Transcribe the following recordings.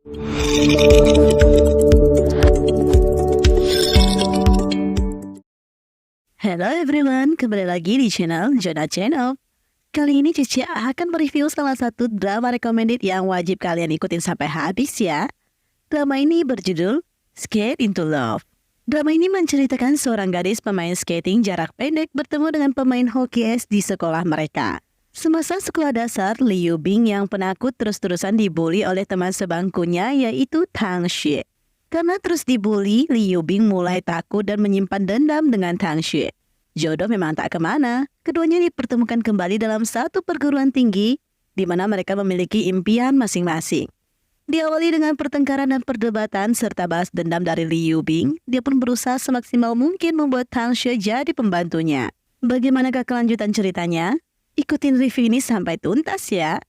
Hello everyone, kembali lagi di channel Jona Channel. Kali ini Cici akan mereview salah satu drama recommended yang wajib kalian ikutin sampai habis ya. Drama ini berjudul Skate into Love. Drama ini menceritakan seorang gadis pemain skating jarak pendek bertemu dengan pemain hoki es di sekolah mereka. Semasa sekolah dasar, Lee Yu-bing yang penakut terus-terusan dibully oleh teman sebangkunya yaitu Tang Xue. Karena terus dibully, Lee Yu-bing mulai takut dan menyimpan dendam dengan Tang Xue. Jodoh memang tak kemana, keduanya dipertemukan kembali dalam satu perguruan tinggi di mana mereka memiliki impian masing-masing. Diawali dengan pertengkaran dan perdebatan serta balas dendam dari Lee Yu-bing, dia pun berusaha semaksimal mungkin membuat Tang Xue jadi pembantunya. Bagaimanakah kelanjutan ceritanya? Ikutin review ini sampai tuntas ya.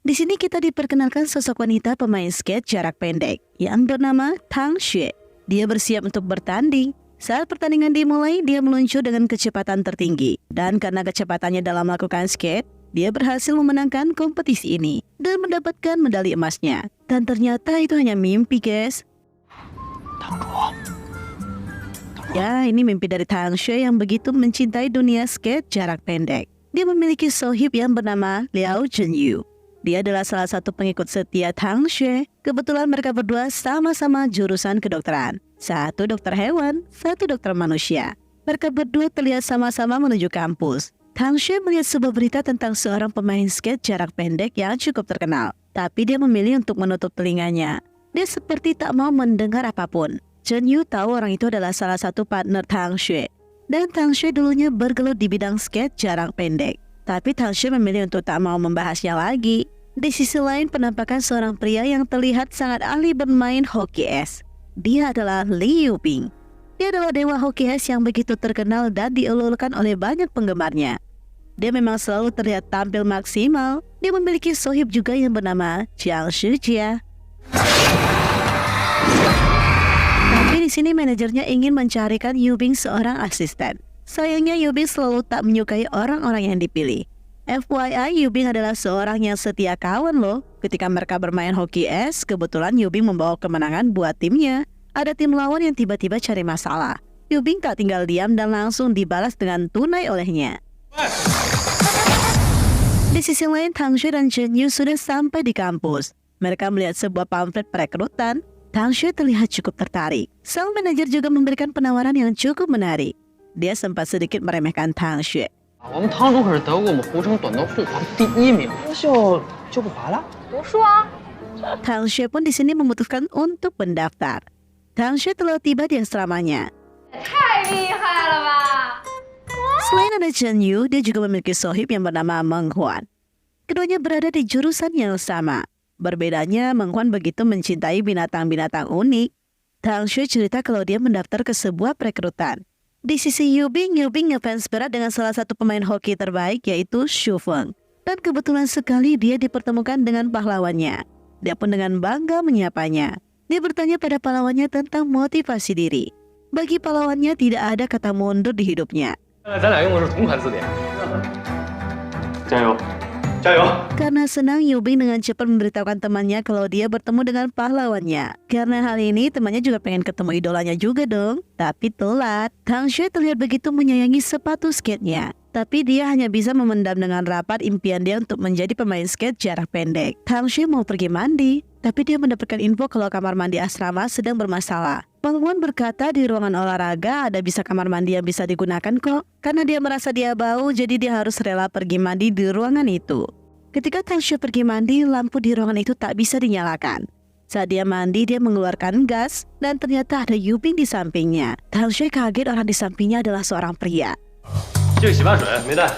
Di sini kita diperkenalkan sosok wanita pemain skate jarak pendek yang bernama Tang Xue. Dia bersiap untuk bertanding. Saat pertandingan dimulai, dia meluncur dengan kecepatan tertinggi. Dan karena kecepatannya dalam melakukan skate, dia berhasil memenangkan kompetisi ini dan mendapatkan medali emasnya. Dan ternyata itu hanya mimpi, guys. Ya, ini mimpi dari Tang Xue yang begitu mencintai dunia skate jarak pendek. Dia memiliki sohib yang bernama Liao Zhenyu. Dia adalah salah satu pengikut setia Tang Xue. Kebetulan mereka berdua sama-sama jurusan kedokteran. Satu dokter hewan, satu dokter manusia. Mereka berdua terlihat sama-sama menuju kampus. Tang Xue melihat sebuah berita tentang seorang pemain skate jarak pendek yang cukup terkenal. Tapi dia memilih untuk menutup telinganya. Dia seperti tak mau mendengar apapun. Zhenyu tahu orang itu adalah salah satu partner Tang Xue. Dan Tang Xue dulunya bergelut di bidang skate jarak pendek. Tapi Tang Xue memilih untuk tak mau membahasnya lagi. Di sisi lain, penampakan seorang pria yang terlihat sangat ahli bermain hoki es. Dia adalah Lee Yu-bing. Dia adalah dewa hoki es yang begitu terkenal dan dielulukan oleh banyak penggemarnya. Dia memang selalu terlihat tampil maksimal. Dia memiliki sohib juga yang bernama Jiang Shijia. Tapi di sini manajernya ingin mencarikan Yu-bing seorang asisten. Sayangnya Yu-bing selalu tak menyukai orang-orang yang dipilih. FYI, Yu-bing adalah seorang yang setia kawan loh. Ketika mereka bermain hoki es, kebetulan Yu-bing membawa kemenangan buat timnya. Ada tim lawan yang tiba-tiba cari masalah. Yu-bing tak tinggal diam dan langsung dibalas dengan tunai olehnya. Di sisi lain, Tang Xue dan Zhenyu sudah sampai di kampus. Mereka melihat sebuah pamflet perekrutan. Tang Xue terlihat cukup tertarik. Sang manajer juga memberikan penawaran yang cukup menarik. Dia sempat sedikit meremehkan Tang Xue. 我们汤中可是得过我们湖城短道速滑第1名，优秀就不滑了。读书啊！ Tang Xue pun di sini memutuskan untuk mendaftar. Tang Xue telah tiba di asramanya. 太厉害了吧！ Selain ada Zhenyu, dia juga memiliki sohib yang bernama Meng Huan. Keduanya berada di jurusan yang sama. Berbedanya, Meng Huan begitu mencintai binatang-binatang unik. Tang Xue cerita kalau dia mendaftar ke sebuah perekrutan. Di sisi Yu-bing ngefans berat dengan salah satu pemain hoki terbaik yaitu Xu Feng. Dan kebetulan sekali dia dipertemukan dengan pahlawannya. Dia pun dengan bangga menyapanya. Dia bertanya pada pahlawannya tentang motivasi diri. Bagi pahlawannya tidak ada kata mundur di hidupnya. 咱俩用的是同款字典。加油，加油！ Karena senang, Yu-bing dengan cepat memberitahukan temannya kalau dia bertemu dengan pahlawannya. Karena hal ini, temannya juga pengen ketemu idolanya juga dong. Tapi telat. Tang Xue terlihat begitu menyayangi sepatu skate-nya. Tapi dia hanya bisa memendam dengan rapat impian dia untuk menjadi pemain skate jarak pendek. Tang Xue mau pergi mandi. Tapi dia mendapatkan info kalau kamar mandi asrama sedang bermasalah. Meng Huan berkata di ruangan olahraga ada bisa kamar mandi yang bisa digunakan kok. Karena dia merasa dia bau, jadi dia harus rela pergi mandi di ruangan itu. Ketika Tang Xue pergi mandi, lampu di ruangan itu tak bisa dinyalakan. Saat dia mandi, dia mengeluarkan gas dan ternyata ada Yu-bing di sampingnya. Tang Xue kaget orang di sampingnya adalah seorang pria. 这个洗发水没带。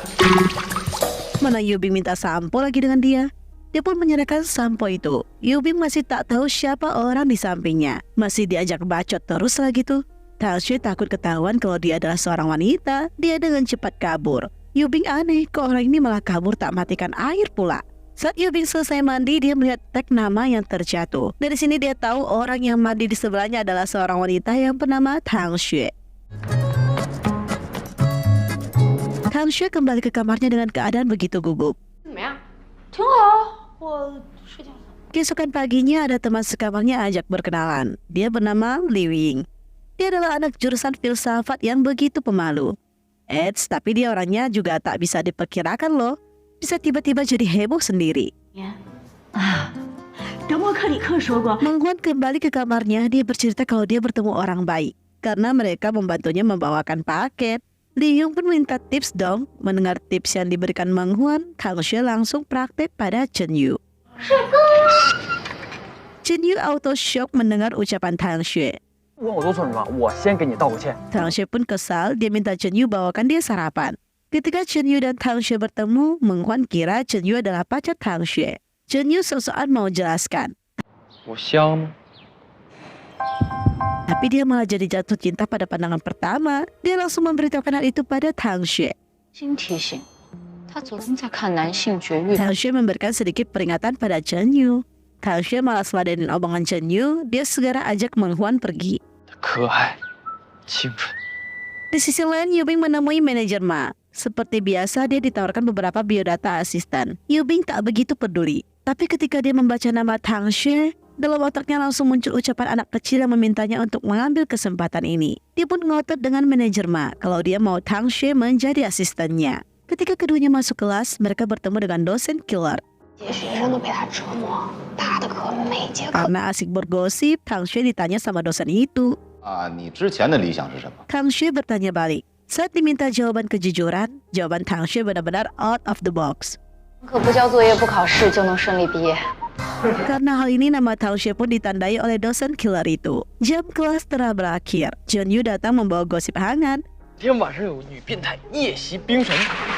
Mana Yu-bing minta sampo lagi dengan dia. Dia pun menyerahkan sampo itu. Yu-bing masih tak tahu siapa orang di sampingnya. Masih diajak bacot terus lagi tuh. Tang Xue takut ketahuan kalau dia adalah seorang wanita. Dia dengan cepat kabur. Yu-bing aneh, kok orang ini malah kabur tak matikan air pula. Saat Yu-bing selesai mandi, dia melihat tag nama yang terjatuh. Dari sini dia tahu orang yang mandi di sebelahnya adalah seorang wanita yang bernama Tang Xue. Tang Xue kembali ke kamarnya dengan keadaan begitu gugup. 怎么样？挺好，我睡觉了。Keesokan paginya ada teman sekamarnya ajak berkenalan. Dia bernama Li Wing. Dia adalah anak jurusan filsafat yang begitu pemalu. Tapi dia orangnya juga tak bisa diperkirakan loh. Bisa tiba-tiba jadi heboh sendiri. Menghuan kembali ke kamarnya, dia bercerita kalau dia bertemu orang baik. Karena mereka membantunya membawakan paket. Li Yung pun minta tips dong. Mendengar tips yang diberikan Menghuan, Tang Xue langsung praktek pada Chen Yu. Chen Yu auto shock mendengar ucapan Tang Xue. 问我做错什么，我先给你道个歉。 Tang Xue pun kesal, dia minta Chen Yu bawakan dia sarapan. Ketika Chen Yu dan Tang Xue bertemu, Menghuan kira Chen Yu adalah pacar Tang Xue. Chen Yu sok-sokan mau jelaskan. 我香吗？ Tapi dia malah jadi jatuh cinta pada pandangan pertama. Dia langsung memberitahukan hal itu pada Tang Xue. 新提醒，他昨天在看男性绝育。 Tang Xue memberikan sedikit peringatan pada Chen Yu. Tang Xue malah seladenin omongan Chen Yu. Dia segera ajak Menghuan pergi. 可爱，清纯。 Di sisi lain, Yubing menemui manajer Ma. Seperti biasa, dia ditawarkan beberapa biodata asisten. Yubing tak begitu peduli. Tapi ketika dia membaca nama Tang Xue, dalam otaknya langsung muncul ucapan anak kecil yang memintanya untuk mengambil kesempatan ini. Dia pun ngotot dengan manajer Ma kalau dia mau Tang Xue menjadi asistennya. Ketika keduanya masuk kelas, mereka bertemu dengan dosen killer. 学生都被他折磨，他的课每节课。 Karena asik bergosip, Tang Xue ditanya sama dosen itu. 你之前的理想是什么？ Tang Xue bertanya balik. Saat diminta jawaban kejujuran, jawaban Tang Xue benar-benar out of the box. 可不交作业不考试就能顺利毕业。 Karena hal ini, nama Tang Xue pun ditandai oleh dosen killer itu. Jam kelas telah berakhir. Chen Yu datang membawa gosip hangat. 今天晚上有女变态夜袭冰神。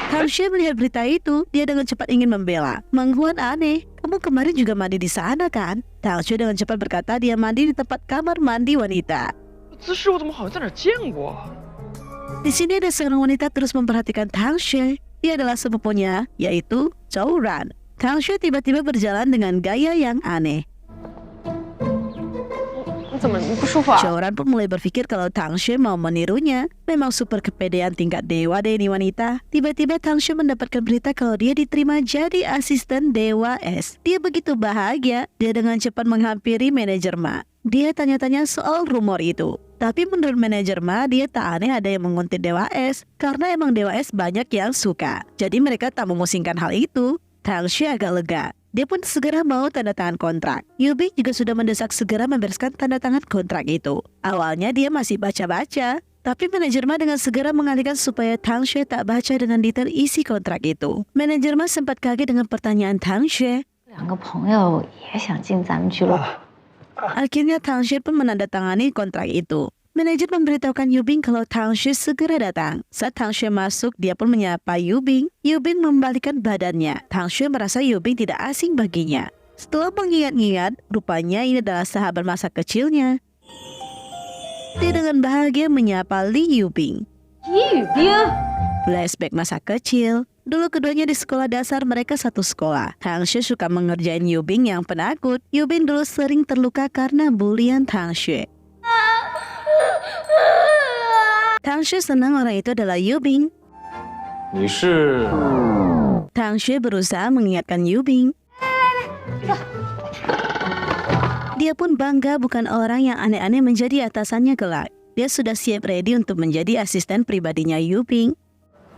Tang Xue melihat berita itu, dia dengan cepat ingin membela. Menghuan aneh, kamu kemarin juga mandi di sana kan? Tang Xue dengan cepat berkata dia mandi di tempat kamar mandi wanita. 姿势我怎么好像在哪儿见过？ Di sini ada seorang wanita terus memperhatikan Tang Xue. Dia adalah sepupunya, yaitu Zhou Ran. Tang Xue tiba-tiba berjalan dengan gaya yang aneh. 你怎么你不舒服啊？ Zhou Ran pun mulai berpikir kalau Tang Xue mau menirunya. Memang super kepedean tingkat dewa deh ini wanita. Tiba-tiba Tang Xue mendapatkan berita kalau dia diterima jadi asisten Dewa S. Dia begitu bahagia. Dia dengan cepat menghampiri manajer Ma. Dia tanya-tanya soal rumor itu. Tapi menurut manajer Ma, dia tak aneh ada yang menguntit Dewa S. Karena emang Dewa S banyak yang suka. Jadi mereka tak memusingkan hal itu. Tang Xue agak lega. Dia pun segera mau tanda tangan kontrak. Yubing juga sudah mendesak segera membereskan tanda tangan kontrak itu. Awalnya dia masih baca-baca. Tapi manajer Ma dengan segera mengalihkan supaya Tang Xue tak baca dengan detail isi kontrak itu. Manajer Ma sempat kaget dengan pertanyaan Tang Xue. 两个朋友也想进咱们俱乐部。 Akhirnya Tang Xue pun menandatangani kontrak itu. Manajer memberitahukan Yubing kalau Tang Xue segera datang. Saat Tang Xue masuk, dia pun menyapa Yubing. Yubing membalikkan badannya. Tang Xue merasa Yubing tidak asing baginya. Setelah mengingat-ingat, rupanya ini adalah sahabat masa kecilnya. Dia dengan bahagia menyapa Li Yubing. 李宇冰， Flashback masa kecil. Dulu keduanya di sekolah dasar mereka satu sekolah. Tang Xue suka mengerjain Yubing yang penakut. Yubing dulu sering terluka karena bulian Tang Xue. Tang Xue senang orang itu adalah Yubing. 你是 Tang Xue berusaha mengingatkan Yubing. Dia pun bangga bukan orang yang aneh-aneh menjadi atasannya kelak. Dia sudah siap ready untuk menjadi asisten pribadinya Yubing.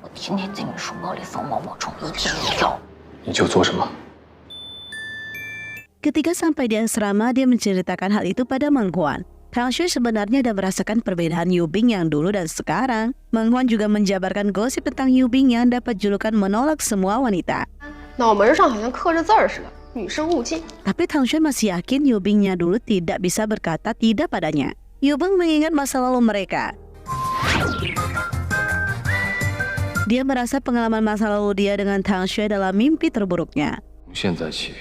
我今天在你书包里放毛毛虫，一定要。 你就做什么？ Ketika sampai di asrama, dia menceritakan hal itu pada Menghuan. Tang Xue sebenarnya ada merasakan perbedaan Yubing yang dulu dan sekarang. Menghuan juga menjabarkan gosip tentang Yubing yang dapat julukan menolak semua wanita. 脑门上好像刻着字儿似的，女生勿近。 Tapi Tang Xue masih yakin Yubingnya dulu tidak bisa berkata tidak padanya. Yubing mengingat masa lalu mereka. Dia merasa pengalaman masa lalu dia dengan Tang Xue adalah mimpi terburuknya. 从现在起，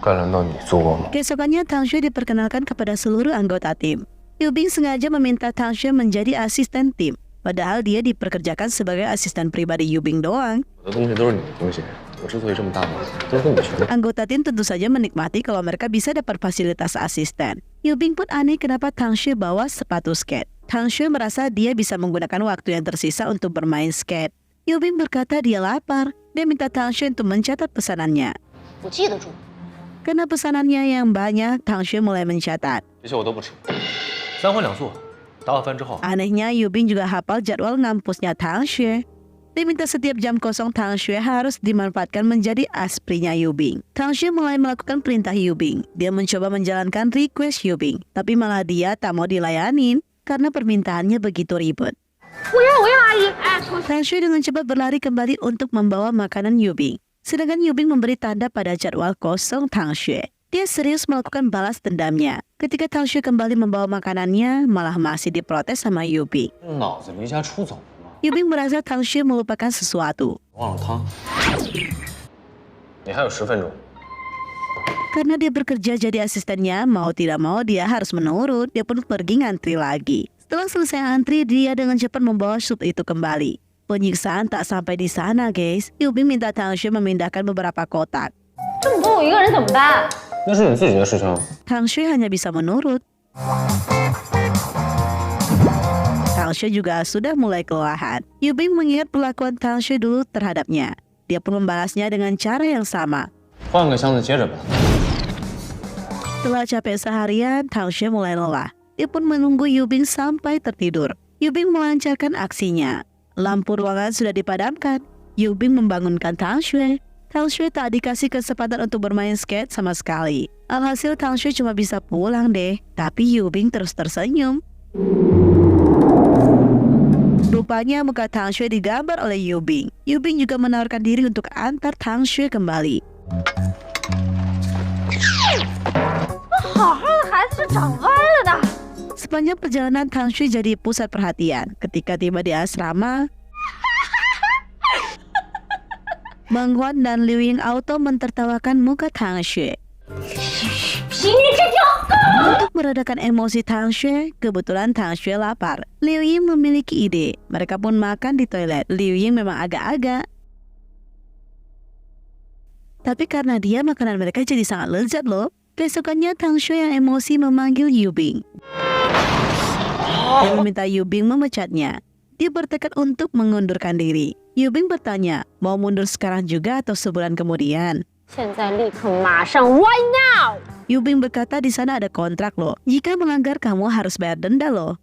该轮到你做噩梦。 Keesokannya Tang Xue diperkenalkan kepada seluruh anggota tim. Yubing sengaja meminta Tang Xue menjadi asisten tim. Padahal dia diperkerjakan sebagai asisten pribadi Yubing doang. 我的东西都是你的东西，我之所以这么大方，都是跟你学的。 Anggota tim tentu saja menikmati kalau mereka bisa dapat fasilitas asisten. Yubing pun aneh kenapa Tang Xue bawa sepatu skate. Tang Xue merasa dia bisa menggunakan waktu yang tersisa untuk bermain skate. Yubing berkata dia lapar. Dia minta Tang Xue untuk mencatat pesanannya. 我记得住。Karena pesanannya yang banyak, Tang Xue mulai mencatat. 这些我都不吃。 3荤2素，打好饭之后， Anehnya, Yubing juga hafal jadwal ngampusnya Tang Xue. Dia minta setiap jam kosong Tang Xue harus dimanfaatkan menjadi asprinya Yubing. Tang Xue mulai melakukan perintah Yubing. Dia mencoba menjalankan request Yubing, tapi malah dia tak mau dilayanin karena permintaannya begitu ribet. Tang Xue dengan cepat berlari kembali untuk membawa makanan Yubing. Sedangkan Yubing memberi tanda pada jadwal kosong Tang Xue. Dia serius melakukan balas dendamnya. Ketika Tang Xue kembali membawa makanannya, malah masih diprotes sama Yubing. 脑子离家出走了吗？ Yubing merasa Tang Xue melupakan sesuatu. 忘了汤。你还有10分钟。 Karena dia bekerja jadi asistennya, mau tidak mau dia harus menurut. Dia pun pergi ngantri lagi. Setelah selesai antri, dia dengan cepat membawa sup itu kembali. Penyiksaan tak sampai di sana, guys. Yubing minta Tang Xue memindahkan beberapa kotak. 这么多我一个人怎么办？ 那是你自己的事情。 Tang Xue hanya bisa menurut. Tang Xue juga sudah mulai kelelahan. Yubing mengingat perlakuan Tang Xue dulu terhadapnya. Dia pun membalasnya dengan cara yang sama. 换个箱子接着吧。 Setelah capek seharian, Tang Xue mulai lelah. Dia pun menunggu Yubing sampai tertidur. Yubing melancarkan aksinya. Lampu ruangan sudah dipadamkan. Yubing membangunkan Tang Xue. Tang Xue tak dikasih kesempatan untuk bermain skate sama sekali. Alhasil Tang Xue cuma bisa pulang deh. Tapi Yubing terus tersenyum. Rupanya muka Tang Xue digambar oleh Yubing. Yubing juga menawarkan diri untuk antar Tang Xue kembali. 好好的孩子是长歪了的。 Sepanjang perjalanan, Tang Xue jadi pusat perhatian. Ketika tiba di asrama, Meng Huan dan Liu Ying Auto mentertawakan muka Tang Xue. 皮你这条狗！ Untuk meredakan emosi Tang Xue, kebetulan Tang Xue lapar. Liu Ying memiliki ide. Mereka pun makan di toilet. Liu Ying memang agak-agak. Tapi karena dia, makanan mereka jadi sangat lezat loh. Besokannya Tang Xue yang emosi memanggil Yubing. Dia meminta Yubing memecatnya. Dia bertekad untuk mengundurkan diri. Yubing bertanya, mau mundur sekarang juga atau sebulan kemudian? 现在立刻马上 right now！ Yubing berkata di sana ada kontrak loh. Jika melanggar kamu harus bayar denda loh.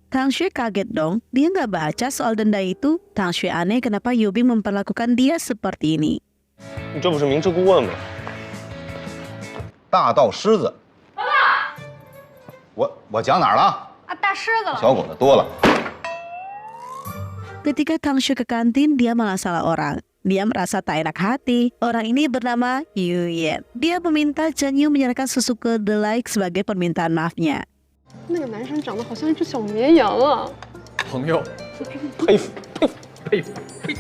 Tang Xue kaget dong. Dia nggak baca soal denda itu. Tang Xue aneh kenapa Yubing memperlakukan dia seperti ini. 你这不是明知故问吗？大道狮子。爸爸，我讲哪儿了？啊，大狮子了。小狗的多了。 Ketika Tang Xue ke kantin, dia malah salah orang. Dia merasa tak enak hati. Orang ini bernama Yu Yan. Dia meminta Chen Yu menyerahkan susu kedelai sebagai permintaan maafnya. 那个男生长得好像一只小绵羊啊。朋友，佩服佩服佩服。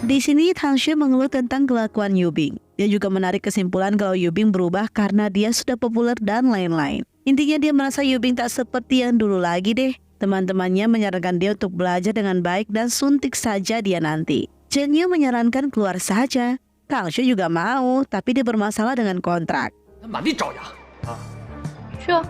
Di sini Tang Xue mengeluh tentang kelakuan Yubing. Dia juga menarik kesimpulan kalau Yubing berubah karena dia sudah populer dan lain-lain. Intinya dia merasa Yubing tak seperti yang dulu lagi deh. Teman-temannya menyarankan dia untuk belajar dengan baik dan suntik saja dia nanti. Chen Yu menyarankan keluar saja. Tang Xue juga mau, tapi dia bermasalah dengan kontrak. 满地找牙。 去啊。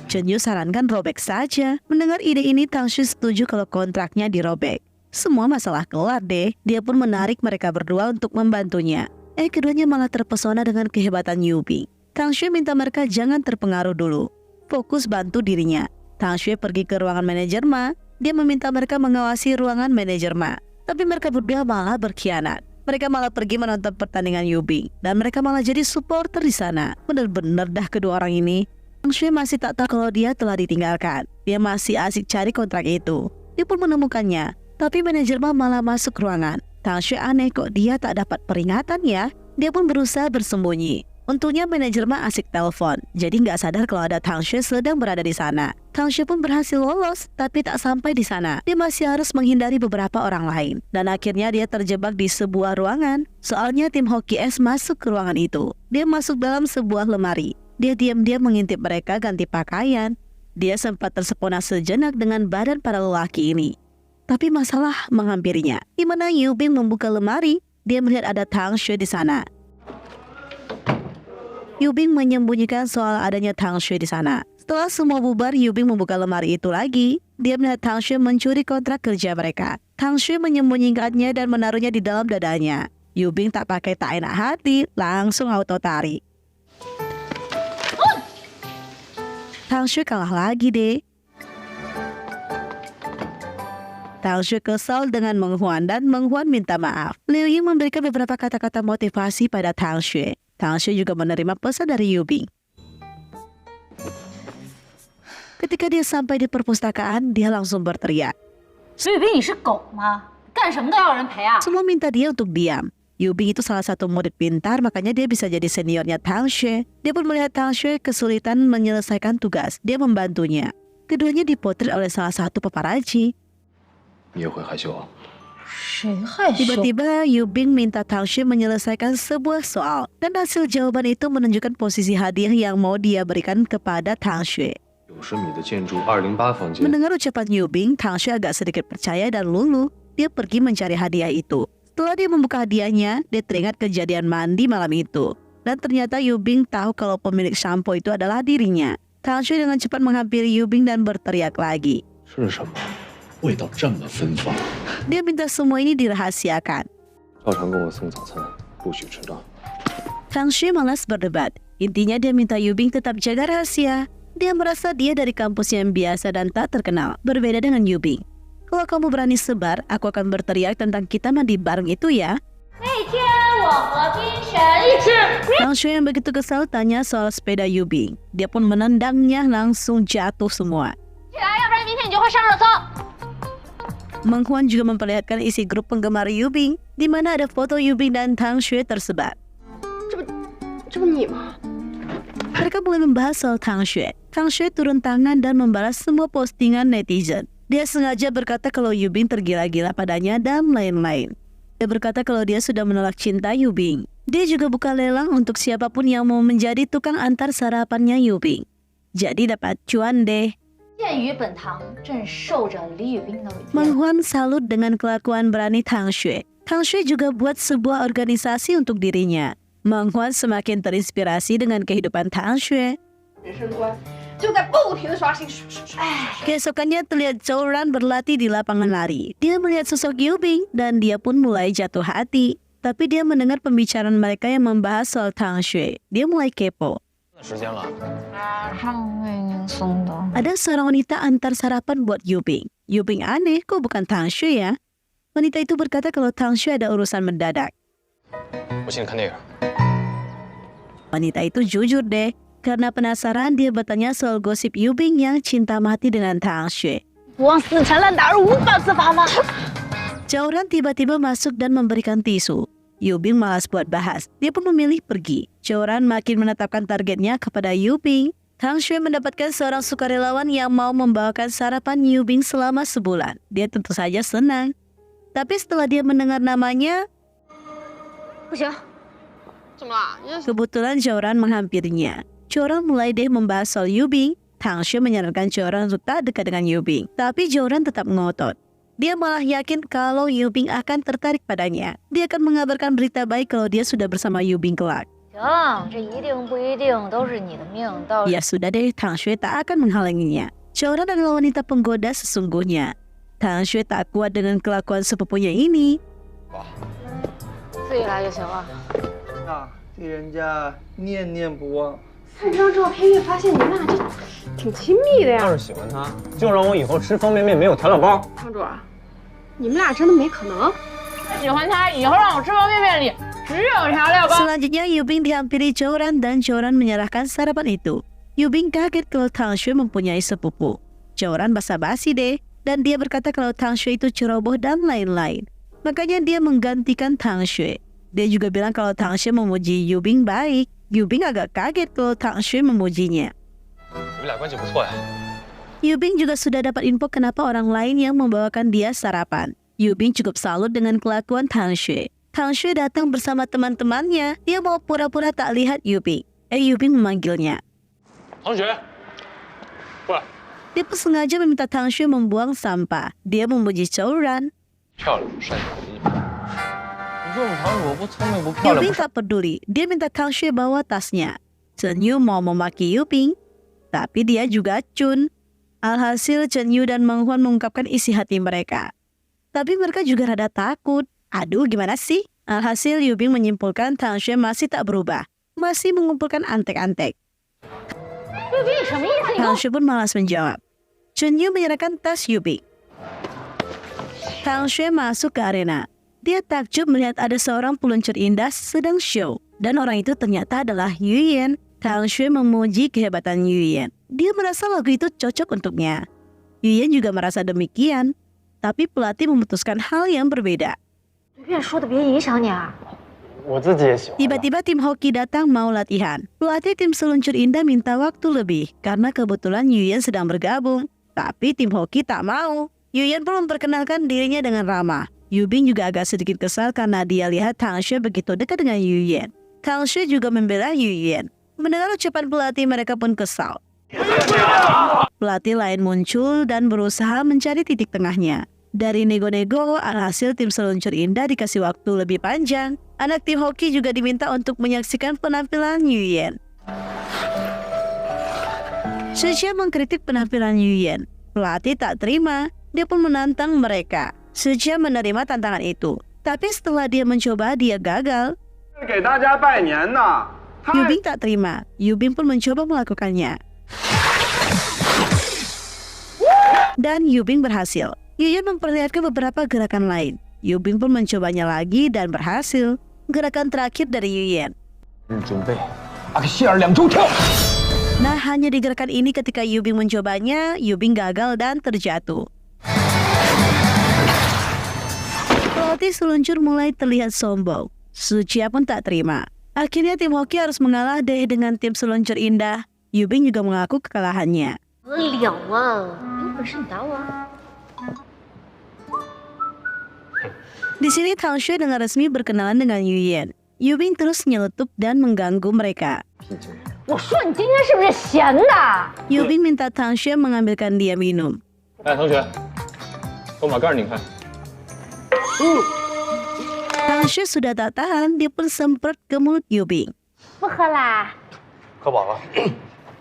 Chen Yu sarankan robek saja. Mendengar ide ini, Tang Xue setuju kalau kontraknya dirobek. Semua masalah kelar deh. Dia pun menarik mereka berdua untuk membantunya. Keduanya malah terpesona dengan kehebatan Yubing. Tang Xue minta mereka jangan terpengaruh dulu. Fokus bantu dirinya. Tang Xue pergi ke ruangan manajer Ma. Dia meminta mereka mengawasi ruangan manajer Ma. Tapi mereka berdua malah berkhianat. Mereka malah pergi menonton pertandingan Yubing. Dan mereka malah jadi supporter di sana. Bener-bener dah kedua orang ini. Tang Xue masih tak tahu kalau dia telah ditinggalkan. Dia masih asik cari kontrak itu. Dia pun menemukannya. Tapi manajer Ma malah masuk ruangan. Tang Xue aneh kok dia tak dapat peringatan ya. Dia pun berusaha bersembunyi. Untungnya manajer Ma asik telepon. Jadi nggak sadar kalau ada Tang Xue sedang berada di sana. Tang Xue pun berhasil lolos. Tapi tak sampai di sana. Dia masih harus menghindari beberapa orang lain. Dan akhirnya dia terjebak di sebuah ruangan. Soalnya tim hoki es masuk ke ruangan itu. Dia masuk dalam sebuah lemari. Dia diam-diam mengintip mereka ganti pakaian. Dia sempat tersepona sejenak dengan badan para lelaki ini. Tapi masalah menghampirinya. Di mana Yubing membuka lemari, dia melihat ada Tang Xue di sana. Yubing menyembunyikan soal adanya Tang Xue di sana. Setelah semua bubar, Yubing membuka lemari itu lagi. Dia melihat Tang Xue mencuri kontrak kerja mereka. Tang Xue menyembunyikannya dan menaruhnya di dalam dadanya. Yubing tak pakai tak enak hati, langsung auto tarik. Tang Xue kalah lagi deh. Tang Xue kesal dengan Meng Huan dan Meng Huan minta maaf. Liu Ying memberikan beberapa kata-kata motivasi pada Tang Xue. Tang Xue juga menerima pesan dari Yu Bing. Ketika dia sampai di perpustakaan, dia langsung berteriak. 李宇斌，你是狗吗？干什么都要人陪啊！ Semua minta dia untuk diam. Yu Bing itu salah satu murid pintar, makanya dia bisa jadi seniornya Tang Xue. Dia pun melihat Tang Xue kesulitan menyelesaikan tugas. Dia membantunya. Keduanya dipotret oleh salah satu paparazi. 你也会害羞啊？ 谁害羞？ Tiba-tiba Yu Bing minta Tang Xue menyelesaikan sebuah soal. Dan hasil jawaban itu menunjukkan posisi hadiah yang mau dia berikan kepada Tang Xue. 90米的建筑208房间。 Mendengar ucapan Yu Bing, Tang Xue agak sedikit percaya dan luluh. Dia pergi mencari hadiah itu. Setelah dia membuka hadiahnya, dia teringat kejadian mandi malam itu. Dan ternyata Yu Bing tahu kalau pemilik sampo itu adalah dirinya. Tang Xue dengan cepat menghampiri Yu Bing dan berteriak lagi. 是什么？味道这么芬芳。 Dia minta semua ini dirahasiakan. 照常给我送早餐，不许迟到。 Tang Xue malas berdebat. Intinya dia minta Yu Bing tetap jaga rahasia. Dia merasa dia dari kampus yang biasa dan tak terkenal, berbeda dengan Yu Bing. Kalau kamu berani sebar, aku akan berteriak tentang kita mandi bareng itu ya. 那天我和冰雪一起。 Tang Xue yang begitu kesal tanya soal sepeda Yu Bing. Dia pun menendangnya langsung jatuh semua. 起来，要不然明天你就会上热搜。 Meng Huan juga memperlihatkan isi grup penggemar Yu Bing, di mana ada foto Yu Bing dan Tang Xue tersebar. 这不你吗？ Mereka mulai membahas soal Tang Xue. Tang Xue turun tangan dan membalas semua postingan netizen. Dia sengaja berkata kalau Yu Bing tergila-gila padanya dan lain-lain. Dia berkata kalau dia sudah menolak cinta Yu Bing. Dia juga buka lelang untuk siapapun yang mau menjadi tukang antar sarapannya Yu Bing. Jadi dapat cuan deh. 鉴于本堂正受着李宇斌的委 Meng 托， Huan salut dengan kelakuan berani Tang Xue. Tang Xue juga buat sebuah organisasi untuk dirinya. Meng Huan semakin terinspirasi dengan kehidupan Tang Xue. 人生观就在不停的刷新。Keesokannya terlihat Zhou Ran berlatih di lapangan lari. Dia melihat sosok Yu Bing dan dia pun mulai jatuh hati. Tapi dia mendengar pembicaraan mereka yang membahas soal Tang Xue. Dia mulai kepo. 时间了，马上为您送到。 Ada seorang wanita antar sarapan buat Yu Bing. Yu Bing aneh, kok bukan Tang Xue ya? Wanita itu berkata kalau Tang Xue ada urusan mendadak. 我请你看电影。 Wanita itu jujur deh. Karena penasaran, dia bertanya soal gosip Yu Bing yang cinta mati dengan Tang Xue. 不忘死缠烂打而无法自拔吗？ Zhou Ran tiba-tiba masuk dan memberikan tisu. Yu Bing malas buat bahas. Dia pun memilih pergi. Zhou Ran makin menetapkan targetnya kepada Yu Bing. Tang Xue mendapatkan seorang sukarelawan yang mau membawakan sarapan Yu Bing selama sebulan. Dia tentu saja senang. Tapi setelah dia mendengar namanya, 不行， 怎么了？你这 kebetulan Zhou Ran menghampirinya. Zhou Ran mulai deh membahas soal Yu Bing. Tang Xue menyarankan Zhou Ran untuk tak dekat dengan Yu Bing. Tapi Zhou Ran tetap ngotot. Dia malah yakin kalau Yu Bing akan tertarik padanya. Dia akan mengabarkan berita baik kalau dia sudah bersama Yu Bing kelak. 行，这一定不一定都是你的命，到 Ya sudah deh, Tang Xue tak akan menghalanginya. Zhou Ran adalah wanita penggoda sesungguhnya. Tang Xue tak kuat dengan kelakuan sepupunya ini. 自己来就行了。啊，对人家念念不忘。 看这张照片，越发现你们俩这挺亲密的呀。要是喜欢他，就让我以后吃方便面没有调料包。堂主，你们俩真的没可能。喜欢他，以后让我吃方便面里只有调料包。 Selanjutnya Yu Bing dihampiri Zhou Ran dan Zhou Ran menyerahkan sarapan itu. Yu Bing kaget kalau Tang Xue mempunyai sepupu. Zhou Ran basa-basi deh, dan dia berkata kalau Tang Xue itu ceroboh dan lain-lain. Makanya dia menggantikan Tang Xue. Dia juga bilang kalau Tang Xue memuji Yu Bing baik. Yu Bing agak kaget kalau Tang Xue memujinya. 你们俩关系不错呀。 Yu Bing juga sudah dapat info kenapa orang lain yang membawakan dia sarapan. Yu Bing cukup salut dengan kelakuan Tang Xue. Tang Xue datang bersama teman-temannya. Dia mau pura-pura tak lihat Yu Bing. Yu Bing memanggilnya. 唐雪，过来。 Dia pun sengaja meminta Tang Xue membuang sampah. Dia memuji Zhou Ran. 漂亮，善解人意。你说我们堂主不聪明不 Yu 漂亮 Bing 不是？ tak peduli. Dia minta Tang Xue bawa tasnya. Chen Yu mau memaki Yu Bing, tapi dia juga cun. Alhasil Chen Yu dan Meng Huan mengungkapkan isi hati mereka. Tapi mereka juga rada takut. Aduh, gimana sih? Alhasil Yu Bing menyimpulkan Tang Xue masih tak berubah. Masih mengumpulkan antek-antek. Tang Xue pun malas menjawab. Chunyu menyerahkan tas Yubing. Tang Xue masuk ke arena. Dia takjub melihat ada seorang peluncur indah sedang show. Dan orang itu ternyata adalah Yuyan. Tang Xue memuji kehebatan Yuyan. Dia merasa lagu itu cocok untuknya. Yuyan juga merasa demikian. Tapi pelatih memutuskan hal yang berbeda. Tiba-tiba tim hoki datang mau latihan. Pelatih tim seluncur indah minta waktu lebih karena kebetulan Yuyan sedang bergabung. Tapi tim hoki tak mau. Yuyan pun memperkenalkan dirinya dengan ramah. Yubing juga agak sedikit kesal karena dia lihat Tang Xue begitu dekat dengan Yuyan. Tang Xue juga membela Yuyan. Mendengar ucapan pelatih, mereka pun kesal. Pelatih lain muncul dan berusaha mencari titik tengahnya. Dari nego-nego, alhasil tim seluncur indah dikasih waktu lebih panjang. Anak tim hoki juga diminta untuk menyaksikan penampilan Yuyan. Sejia mengkritik penampilan Yuyan. Pelatih tak terima, dia pun menantang mereka. Sejia menerima tantangan itu. Tapi setelah dia mencoba, dia gagal. Yubing tak terima. Yubing pun mencoba melakukannya. Dan Yubing berhasil. Yuyan memperlihatkan beberapa gerakan lain. Yubing pun mencobanya lagi dan berhasil. Gerakan terakhir dari Yuyan. Nah, hanya di gerakan ini ketika Yubing mencobanya, Yubing gagal dan terjatuh. Pelatih seluncur mulai terlihat sombong. Sucia pun tak terima. Akhirnya tim hoki harus mengalah deh dengan tim seluncur indah. Yubing juga mengaku kekalahannya. Di sini Tang Xue dengan resmi berkenalan dengan Yuyan. Yubing terus nyeletuk dan mengganggu mereka. Yubing minta Tang Xue mengambilkan dia minum. Tang Xue sudah tak tahan, dia pun semprot ke mulut Yubing.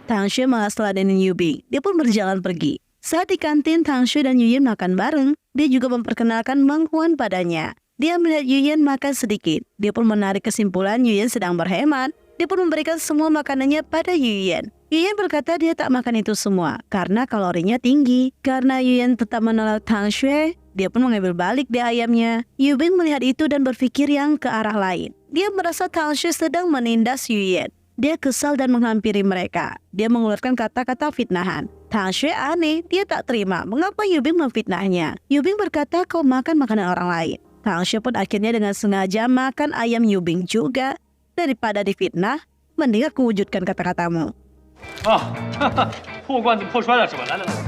Tang Xue malas ladenin Yubing, dia pun berjalan pergi. Saat di kantin, Tang Xue dan Yuyan makan bareng. Dia juga memperkenalkan Meng Huan padanya. Dia melihat Yuyan makan sedikit. Dia pun menarik kesimpulan Yuyan sedang berhemat. Dia pun memberikan semua makanannya pada Yuyan. Yuyan berkata dia tak makan itu semua karena kalorinya tinggi. Karena Yuyan tetap menolak Tang Xue, dia pun mengambil balik deh ayamnya. Yubing melihat itu dan berpikir yang ke arah lain. Dia merasa Tang Xue sedang menindas Yuyan. Dia kesal dan menghampiri mereka. Dia mengeluarkan kata-kata fitnahan. Tang Xue aneh, dia tak terima mengapa Yubing memfitnahnya. Yubing berkata kau makan makanan orang lain. Tang Xue pun akhirnya dengan sengaja makan ayam Yubing juga. Daripada difitnah, mending aku wujudkan kata-katamu.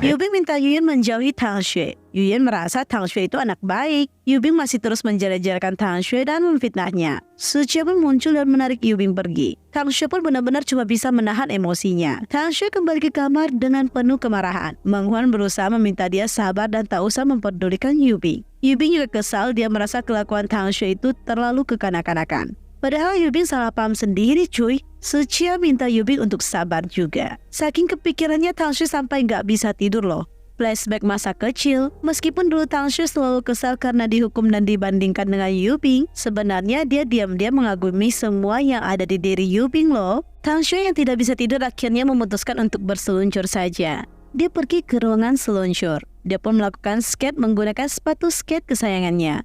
Yubing minta Yuyan menjauhi Tang Xue. Yuyan merasa Tang Xue itu anak baik. Yubing masih terus menjara-jarakan Tang Xue dan memfitnahnya. Sucia pun muncul dan menarik Yubing pergi. Tang Xue pun benar-benar cuma bisa menahan emosinya. Tang Xue kembali ke kamar dengan penuh kemarahan. Meng Huan berusaha meminta dia sabar dan tak usah memperdulikan Yubing. Yubing juga kesal, dia merasa kelakuan Tang Xue itu terlalu kekanak-kanakan. Padahal Yubing salah paham sendiri cuy. Sucia minta Yubing untuk sabar juga. Saking kepikirannya Tang Xue sampai nggak bisa tidur loh. Flashback masa kecil, meskipun dulu Tang Xue selalu kesal karena dihukum dan dibandingkan dengan Yubing, sebenarnya dia diam-diam mengagumi semua yang ada di diri Yubing loh. Tang Xue yang tidak bisa tidur akhirnya memutuskan untuk berseluncur saja. Dia pergi ke ruangan seluncur. Dia pun melakukan skate menggunakan sepatu skate kesayangannya.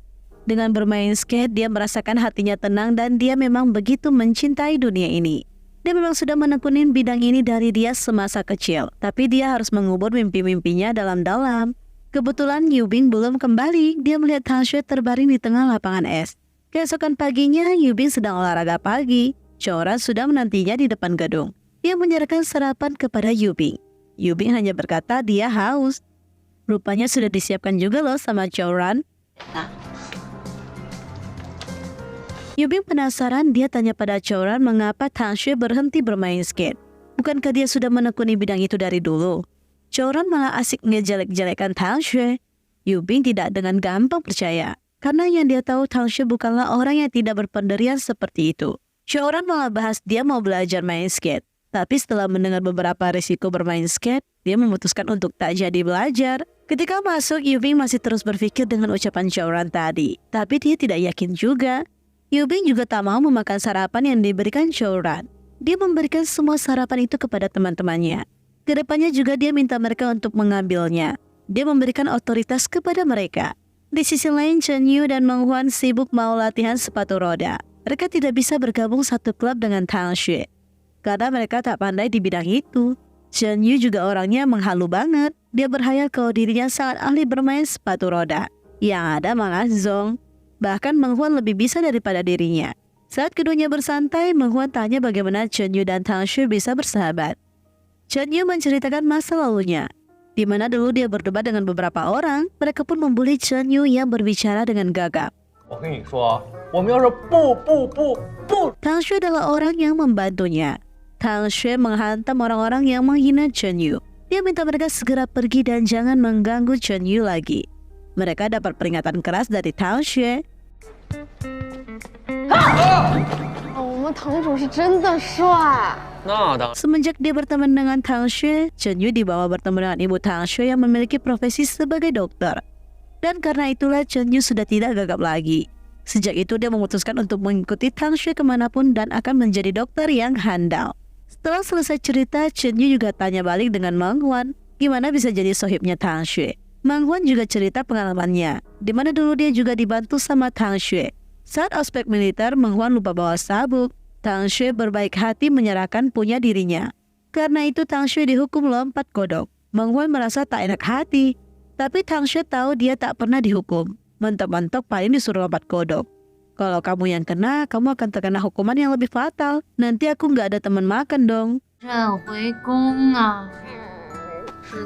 Dengan bermain skate, dia merasakan hatinya tenang dan dia memang begitu mencintai dunia ini. Dia memang sudah menekunin bidang ini dari dia semasa kecil, tapi dia harus mengubur mimpi-mimpinya dalam-dalam. Kebetulan Yubing belum kembali, dia melihat Tang Xue terbaring di tengah lapangan es. Keesokan paginya, Yubing sedang olahraga pagi. Choran sudah menantinya di depan gedung. Dia menyerahkan sarapan kepada Yubing. Yubing hanya berkata dia haus. Rupanya sudah disiapkan juga loh sama Choran. Yubing penasaran, dia tanya pada Choran mengapa Tang Xue berhenti bermain skate. Bukankah dia sudah menekuni bidang itu dari dulu? Choran malah asik ngejelek-jelekan Tang Xue. Yubing tidak dengan gampang percaya, karena yang dia tahu Tang Xue bukanlah orang yang tidak berpendirian seperti itu. Choran malah bahas dia mau belajar main skate. Tapi setelah mendengar beberapa risiko bermain skate, dia memutuskan untuk tak jadi belajar. Ketika masuk, Yubing masih terus berpikir dengan ucapan Choran tadi. Tapi dia tidak yakin juga. Yubing juga tak mau memakan sarapan yang diberikan Choran. Dia memberikan semua sarapan itu kepada teman-temannya. Kedepannya juga dia minta mereka untuk mengambilnya. Dia memberikan otoritas kepada mereka. Di sisi lain, Chen Yu dan Meng Huan sibuk mau latihan sepatu roda. Mereka tidak bisa bergabung satu klub dengan Tang Xue karena mereka tak pandai di bidang itu. Chen Yu juga orangnya menghalu banget. Dia berhayal kalau dirinya sangat ahli bermain sepatu roda. Yang ada malah Zong. Bahkan Meng Huan lebih bisa daripada dirinya. Saat keduanya bersantai, Meng Huan tanya bagaimana Chen Yu dan Tang Xue bisa bersahabat. Chen Yu menceritakan masa lalunya, di mana dulu dia berdebat dengan beberapa orang. Mereka pun membuli Chen Yu yang berbicara dengan gagap. Tang Xue adalah orang yang membantunya. Tang Xue menghantam orang-orang yang menghina Chen Yu. Dia minta mereka segera pergi dan jangan mengganggu Chen Yu lagi. Mereka dapat peringatan keras dari Tang Xue. 我们堂主是真的帅。 那当然。 Semenjak dia berteman dengan Tang Xue, Chen Yu dibawa bertemu dengan ibu Tang Xue yang memiliki profesi sebagai dokter. Dan karena itulah Chen Yu sudah tidak gagap lagi. Sejak itu dia memutuskan untuk mengikuti Tang Xue kemanapun dan akan menjadi dokter yang handal. Setelah selesai cerita, Chen Yu juga tanya balik dengan Meng Huan, gimana bisa jadi sohibnya Tang Xue. Meng Huan juga cerita pengalamannya, di mana dulu dia juga dibantu sama Tang Xue. Saat ospek militer, Meng Huan lupa bawa sabuk. Tang Xue berbaik hati menyerahkan punya dirinya. Karena itu Tang Xue dihukum lompat kodok. Meng Huan merasa tak enak hati. Tapi Tang Xue tahu dia tak pernah dihukum. Mentok-mentok paling disuruh lompat kodok. Kalau kamu yang kena, kamu akan terkena hukuman yang lebih fatal. Nanti aku nggak ada teman makan dong.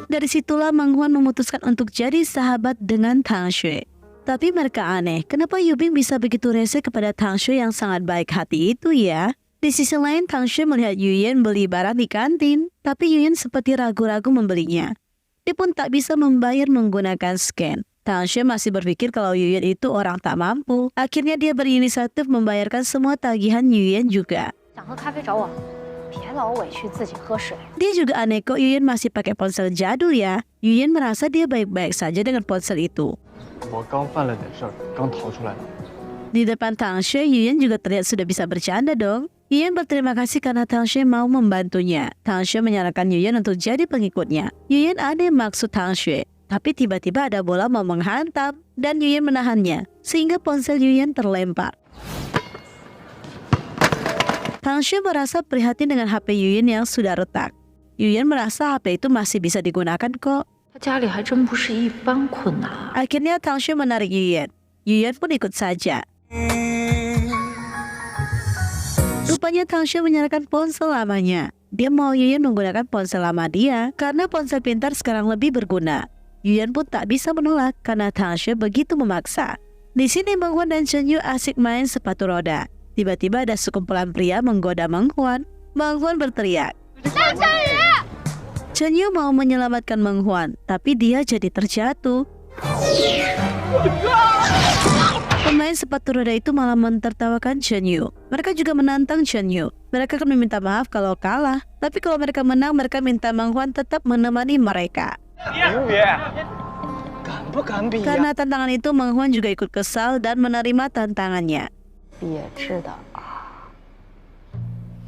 Dari situlah Meng Huan memutuskan untuk jadi sahabat dengan Tang Xue. Tapi mereka aneh, kenapa Yubing bisa begitu rese kepada Tang Xue yang sangat baik hati itu ya? Di sisi lain, Tang Xue melihat Yuyen beli barang di kantin, tapi Yuyen seperti ragu-ragu membelinya. Dia pun tak bisa membayar menggunakan scan. Tang Xue masih berpikir kalau Yuyen itu orang tak mampu. Akhirnya dia berinisiatif membayarkan semua tagihan Yuyen juga. 想喝咖啡找我，别老委屈自己喝水。 Dia juga aneh kok Yuyen masih pakai ponsel jadul ya. Yuyen merasa dia baik-baik saja dengan ponsel itu. 我刚犯了点事儿，刚逃出来的。 Di depan Tang Xue, Yuyen juga terlihat sudah bisa bercanda dong. Yuyen berterima kasih karena Tang Xue mau membantunya. Tang Xue menyarankan Yuyen untuk jadi pengikutnya. Yuyen aneh maksud Tang Xue, tapi tiba-tiba ada bola mau menghantam dan Yuyen menahannya, sehingga ponsel Yuyen terlempar. Tang Xue merasa prihatin dengan HP Yuyen yang sudah retak. Yuyen merasa HP itu masih bisa digunakan kok. 他家里还真不是一般困难。 Akhirnya Tang Xue menarik Yuyen. Yuyen pun ikut saja. Rupanya Tang Xue menyerahkan ponsel lamanya. Dia mau Yuyen menggunakan ponsel lama dia karena ponsel pintar sekarang lebih berguna. Yuyen pun tak bisa menolak karena Tang Xue begitu memaksa. Di sini Meng Huan dan Chen Yu asik main sepatu roda. Tiba-tiba ada sekumpulan pria menggoda Meng Huan. Meng Huan berteriak. Chen Yu mau menyelamatkan Meng Huan, tapi dia jadi terjatuh. Pemain sepatu roda itu malah mentertawakan Chen Yu. Mereka juga menantang Chen Yu. Mereka akan meminta maaf kalau kalah, tapi kalau mereka menang, mereka minta Meng Huan tetap menemani mereka. Karena tantangan itu, Meng Huan juga ikut kesal dan menerima tantangannya. 别致的。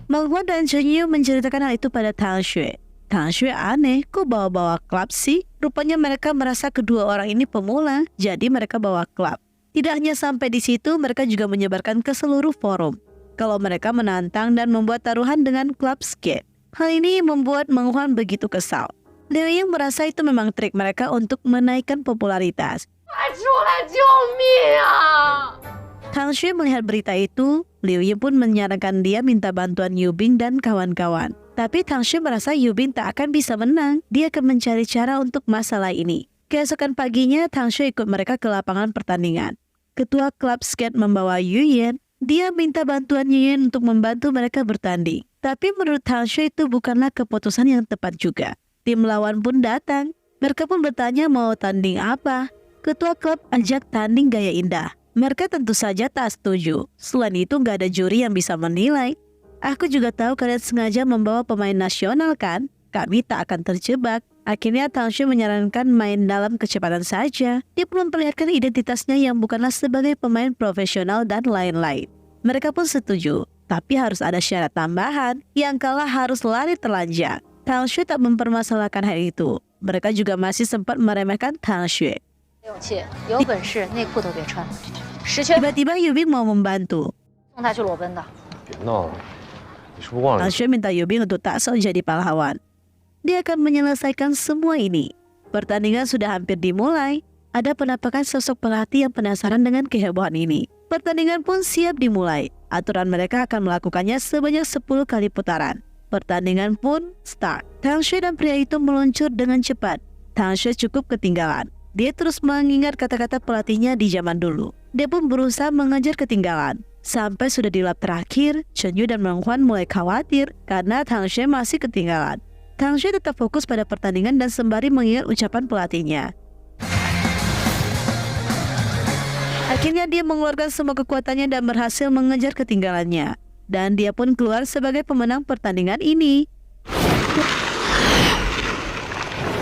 Meng Huan dan Chen Yu menceritakan hal itu pada Tang Xue. Tang Xue aneh, kok bawa-bawa klub sih? Rupanya mereka merasa kedua orang ini pemula, jadi mereka bawa klub. Tidak hanya sampai di situ, mereka juga menyebarkan ke seluruh forum kalau mereka menantang dan membuat taruhan dengan klub skate. Hal ini membuat Meng Huan begitu kesal. Liu Ying merasa itu memang trik mereka untuk menaikkan popularitas. Tang Xue melihat berita itu, Liu Ying pun menyarankan dia minta bantuan Yubing dan kawan-kawan. Tapi Tang Xue merasa Yubing tak akan bisa menang. Dia akan mencari cara untuk masalah ini. Keesokan paginya, Tang Xue ikut mereka ke lapangan pertandingan. Ketua klub skate membawa Yuyen. Dia minta bantuan Yuyen untuk membantu mereka bertanding. Tapi menurut Tang Xue itu bukanlah keputusan yang tepat juga. Tim lawan pun datang. Mereka pun bertanya mau tanding apa. Ketua klub ajak tanding gaya indah. Mereka tentu saja tak setuju. Selain itu nggak ada juri yang bisa menilai. Aku juga tahu kalian sengaja membawa pemain nasional kan? Kami tak akan terjebak. Akhirnya Tang Xue menyarankan main dalam kecepatan saja. Dia pun memperlihatkan identitasnya yang bukanlah sebagai pemain profesional dan lain-lain. Mereka pun setuju. Tapi harus ada syarat tambahan, yang kalah harus lari telanjang. Tang Xue tak mempermasalahkan hal itu. Mereka juga masih sempat meremehkan Tang Xue. 有勇气，有本事内裤都别穿，10圈 Tiba-tiba Yubing mau membantu. 送他去裸奔的。别闹了，你是不是忘了 Tang Xue minta Yubing untuk tak sok jadi pahlawan. Dia akan menyelesaikan semua ini. Pertandingan sudah hampir dimulai. Ada penampakan sosok pelatih yang penasaran dengan kehebohan ini. Pertandingan pun siap dimulai. Aturan mereka akan melakukannya sebanyak 10 kali putaran. Pertandingan pun start. Tang Xue dan pria itu meluncur dengan cepat. Tang Xue cukup ketinggalan. Dia terus mengingat kata-kata pelatihnya di zaman dulu. Dia pun berusaha mengejar ketinggalan. Sampai sudah di lap terakhir, Chen Yu dan Meng Huan mulai khawatir karena Tang Xue masih ketinggalan. Tang Xue tetap fokus pada pertandingan dan sembari mengingat ucapan pelatihnya. Akhirnya dia mengeluarkan semua kekuatannya dan berhasil mengejar ketinggalannya. Dan dia pun keluar sebagai pemenang pertandingan ini.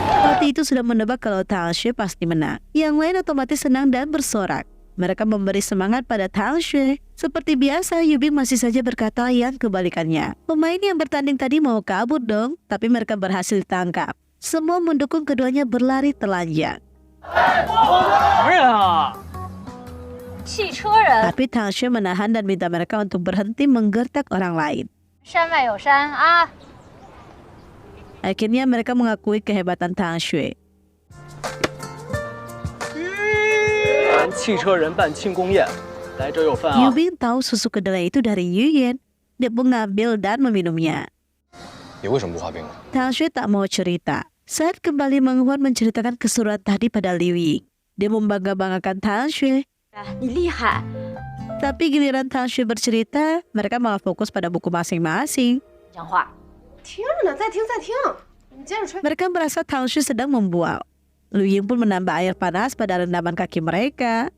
Pelatih itu sudah menebak kalau Tang Xue pasti menang. Yang lain otomatis senang dan bersorak. Mereka memberi semangat pada Tang Xue. Seperti biasa, Yubing masih saja berkata yang kebalikannya. Pemain yang bertanding tadi mau kabur dong, tapi mereka berhasil ditangkap. Semua mendukung keduanya berlari telanjang. 什么人啊？ 汽车人， Tapi Tang Xue menahan dan minta mereka untuk berhenti menggertak orang lain. 山外有山啊！ Akhirnya mereka mengakui kehebatan Tang Xue. 汽车人办庆功宴，来这有饭啊！ Yubing tahu susu kedelai itu dari Yuyen. Dia pun ngambil dan meminumnya. 你为什么不画饼啊？ Tang Xue tak mau cerita. Saat kembali Meng Huan menceritakan keseruan tadi pada Liu Ying. Dia membangga-banggakan Tang Xue. 你厉害， Tapi giliran Tang Xue bercerita, mereka malah fokus pada buku masing-masing. 讲话。 听着呢，再听再听，你接着吹。 Mereka merasa Tang Xue sedang membual. Liu Ying pun menambah air panas pada rendaman kaki mereka.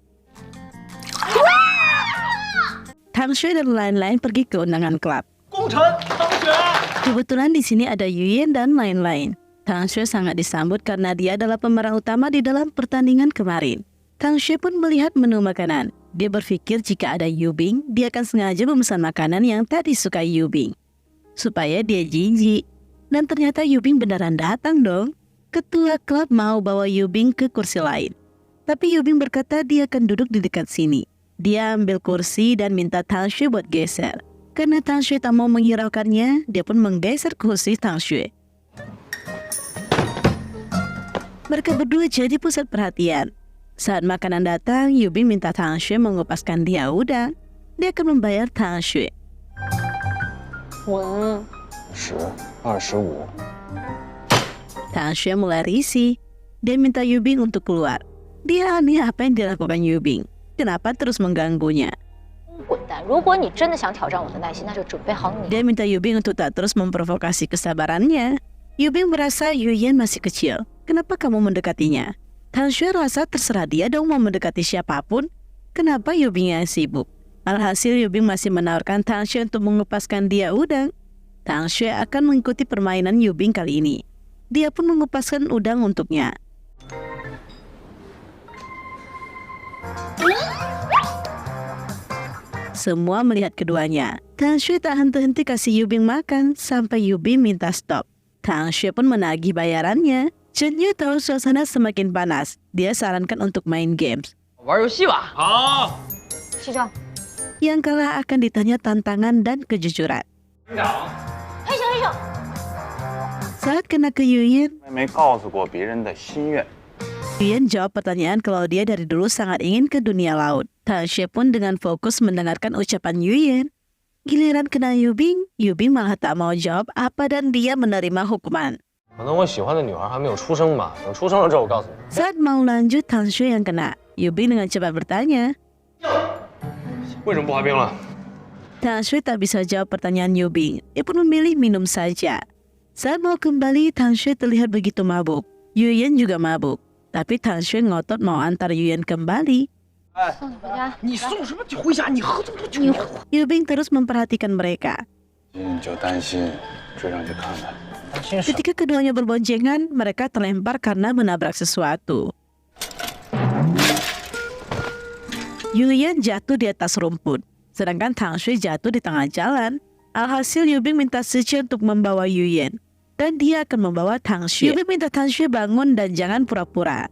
Tang Xue dan lain-lain pergi ke undangan klub. 功臣当选。 Kebetulan di sini ada Yuyen dan lain-lain. Tang Xue sangat disambut karena dia adalah pemeran utama di dalam pertandingan kemarin. Tang Xue pun melihat menu makanan. Dia berpikir jika ada Yubing, dia akan sengaja memesan makanan yang tak disukai Yubing. Supaya dia jijik. Dan ternyata Yubing beneran datang dong. Ketua klub mau bawa Yubing ke kursi lain. Tapi Yubing berkata dia akan duduk di dekat sini. Dia ambil kursi dan minta Tang Xue buat geser. Karena Tang Xue tak mau menghiraukannya, dia pun menggeser kursi Tang Xue. Mereka berdua jadi pusat perhatian. Saat makanan datang, Yubing minta Tang Xue mengupaskan dia udang. Dia akan membayar Tang Xue. 稳， 10、25。 Tang Xue mulai risih. Dia minta Yubing untuk keluar. Dia aneh apa yang dilakukan Yubing. Kenapa terus mengganggunya? 滚蛋！如果你真的想挑战我的耐心，那就准备好你。 Dia minta Yubing untuk tak terus memprovokasi kesabarannya. Yubing merasa Yuyen masih kecil. Kenapa kamu mendekatinya? Tang Xue rasa terserah dia dong mau mendekati siapapun. Kenapa Yubing yang sibuk? Alhasil Yubing masih menawarkan Tang Xue untuk mengupaskan dia udang. Tang Xue akan mengikuti permainan Yubing kali ini. Dia pun mengupaskan udang untuknya. Semua melihat keduanya. Tang Xue tak henti-henti kasih Yubing makan sampai Yubing minta stop. Tang Xue pun menagih bayarannya. Chen Yu tahu suasana semakin panas. Dia sarankan untuk main games. 玩游戏吧。好。西装， Yang kalah akan ditanya tantangan dan kejujuran. 黑手黑手。 Saat kena ke Yuyen, 没告诉过别人的心愿。 Yuyen jawab pertanyaan kalau dia dari dulu sangat ingin ke dunia laut. Tang Xue pun dengan fokus mendengarkan ucapan Yuyen. Giliran kena Yubing, Yubing malah tak mau jawab apa dan dia menerima hukuman. 可能我喜欢的女孩还没有出生吧，等出生了之后我告诉你。 Saat mau lanjut, Tang Xue yang kena. Yubing dengan cepat bertanya. 为什么不滑冰了？ Tang Xue tak bisa jawab pertanyaan Yubing. Dia pun memilih minum saja. Saat mau kembali, Tang Xue terlihat begitu mabuk. Yuyen juga mabuk. Tapi Tang Xue ngotot mau antar Yuyen kembali. 送你回家。你送什么酒回家？你喝这么多酒？ Yubing terus memperhatikan mereka. 你就担心追上去看看。 Ketika keduanya berboncengan, mereka terlempar karena menabrak sesuatu. Yuyen jatuh di atas rumput. sedangkan Tang Xue jatuh di tengah jalan. Alhasil Yubing minta Siqie untuk membawa Yuyan, dan dia akan membawa Tang Xue. Yubing minta Tang Xue bangun dan jangan pura-pura.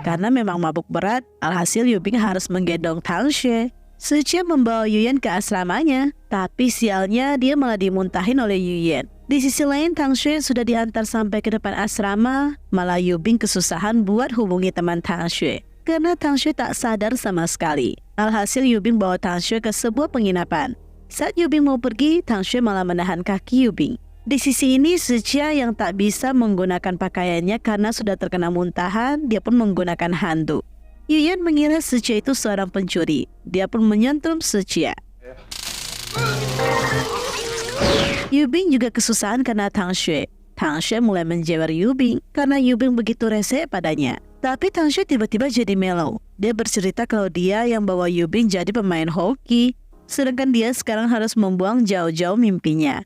Karena memang mabuk berat, alhasil Yubing harus menggendong Tang Xue. Siqie membawa Yuyan ke asramanya, tapi sialnya dia malah dimuntahin oleh Yuyan. Di sisi lain, Tang Xue sudah diantar sampai ke depan asrama, malah Yubing kesusahan buat hubungi teman Tang Xue karena Tang Xue tak sadar sama sekali. Alhasil Yubing bawa Tang Xue ke sebuah penginapan. Saat Yubing mau pergi, Tang Xue malah menahan kaki Yubing. Di sisi ini, Siqie yang tak bisa menggunakan pakaiannya karena sudah terkena muntahan, dia pun menggunakan handuk. Yuyan mengira Siqie itu seorang pencuri. Dia pun menyentrum Siqie. Yubing juga kesusahan karena Tang Xue. Tang Xue mulai menjewer Yubing karena Yubing begitu rese padanya. Tapi Tang Xue tiba-tiba jadi mellow. Dia bercerita kalau dia yang bawa Yubing jadi pemain hoki, sedangkan dia sekarang harus membuang jauh-jauh mimpinya.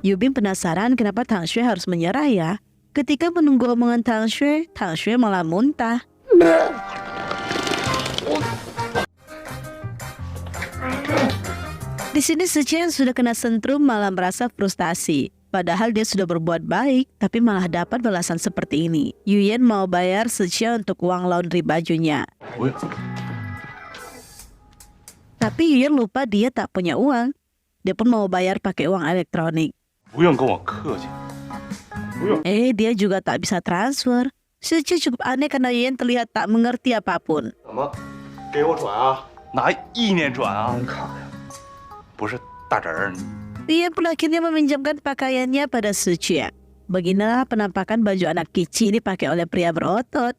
Yubing penasaran kenapa Tang Xue harus menyerah ya. Ketika menunggu omongan Tang Xue malah muntah. Di sini Siqie yang sudah kena sentrum malah merasa frustasi. Padahal dia sudah berbuat baik, tapi malah dapat balasan seperti ini. Yuyan mau bayar Siqie untuk uang laundry bajunya. Tapi Yuyan lupa dia tak punya uang. Dia pun mau bayar pakai uang elektronik. Dia juga tak bisa transfer. Siqie cukup aneh karena Yuyan terlihat tak mengerti apapun. Dia pun akhirnya meminjamkan pakaiannya pada Siqie. Beginilah penampakan baju anak kicik dipakai oleh pria berotot.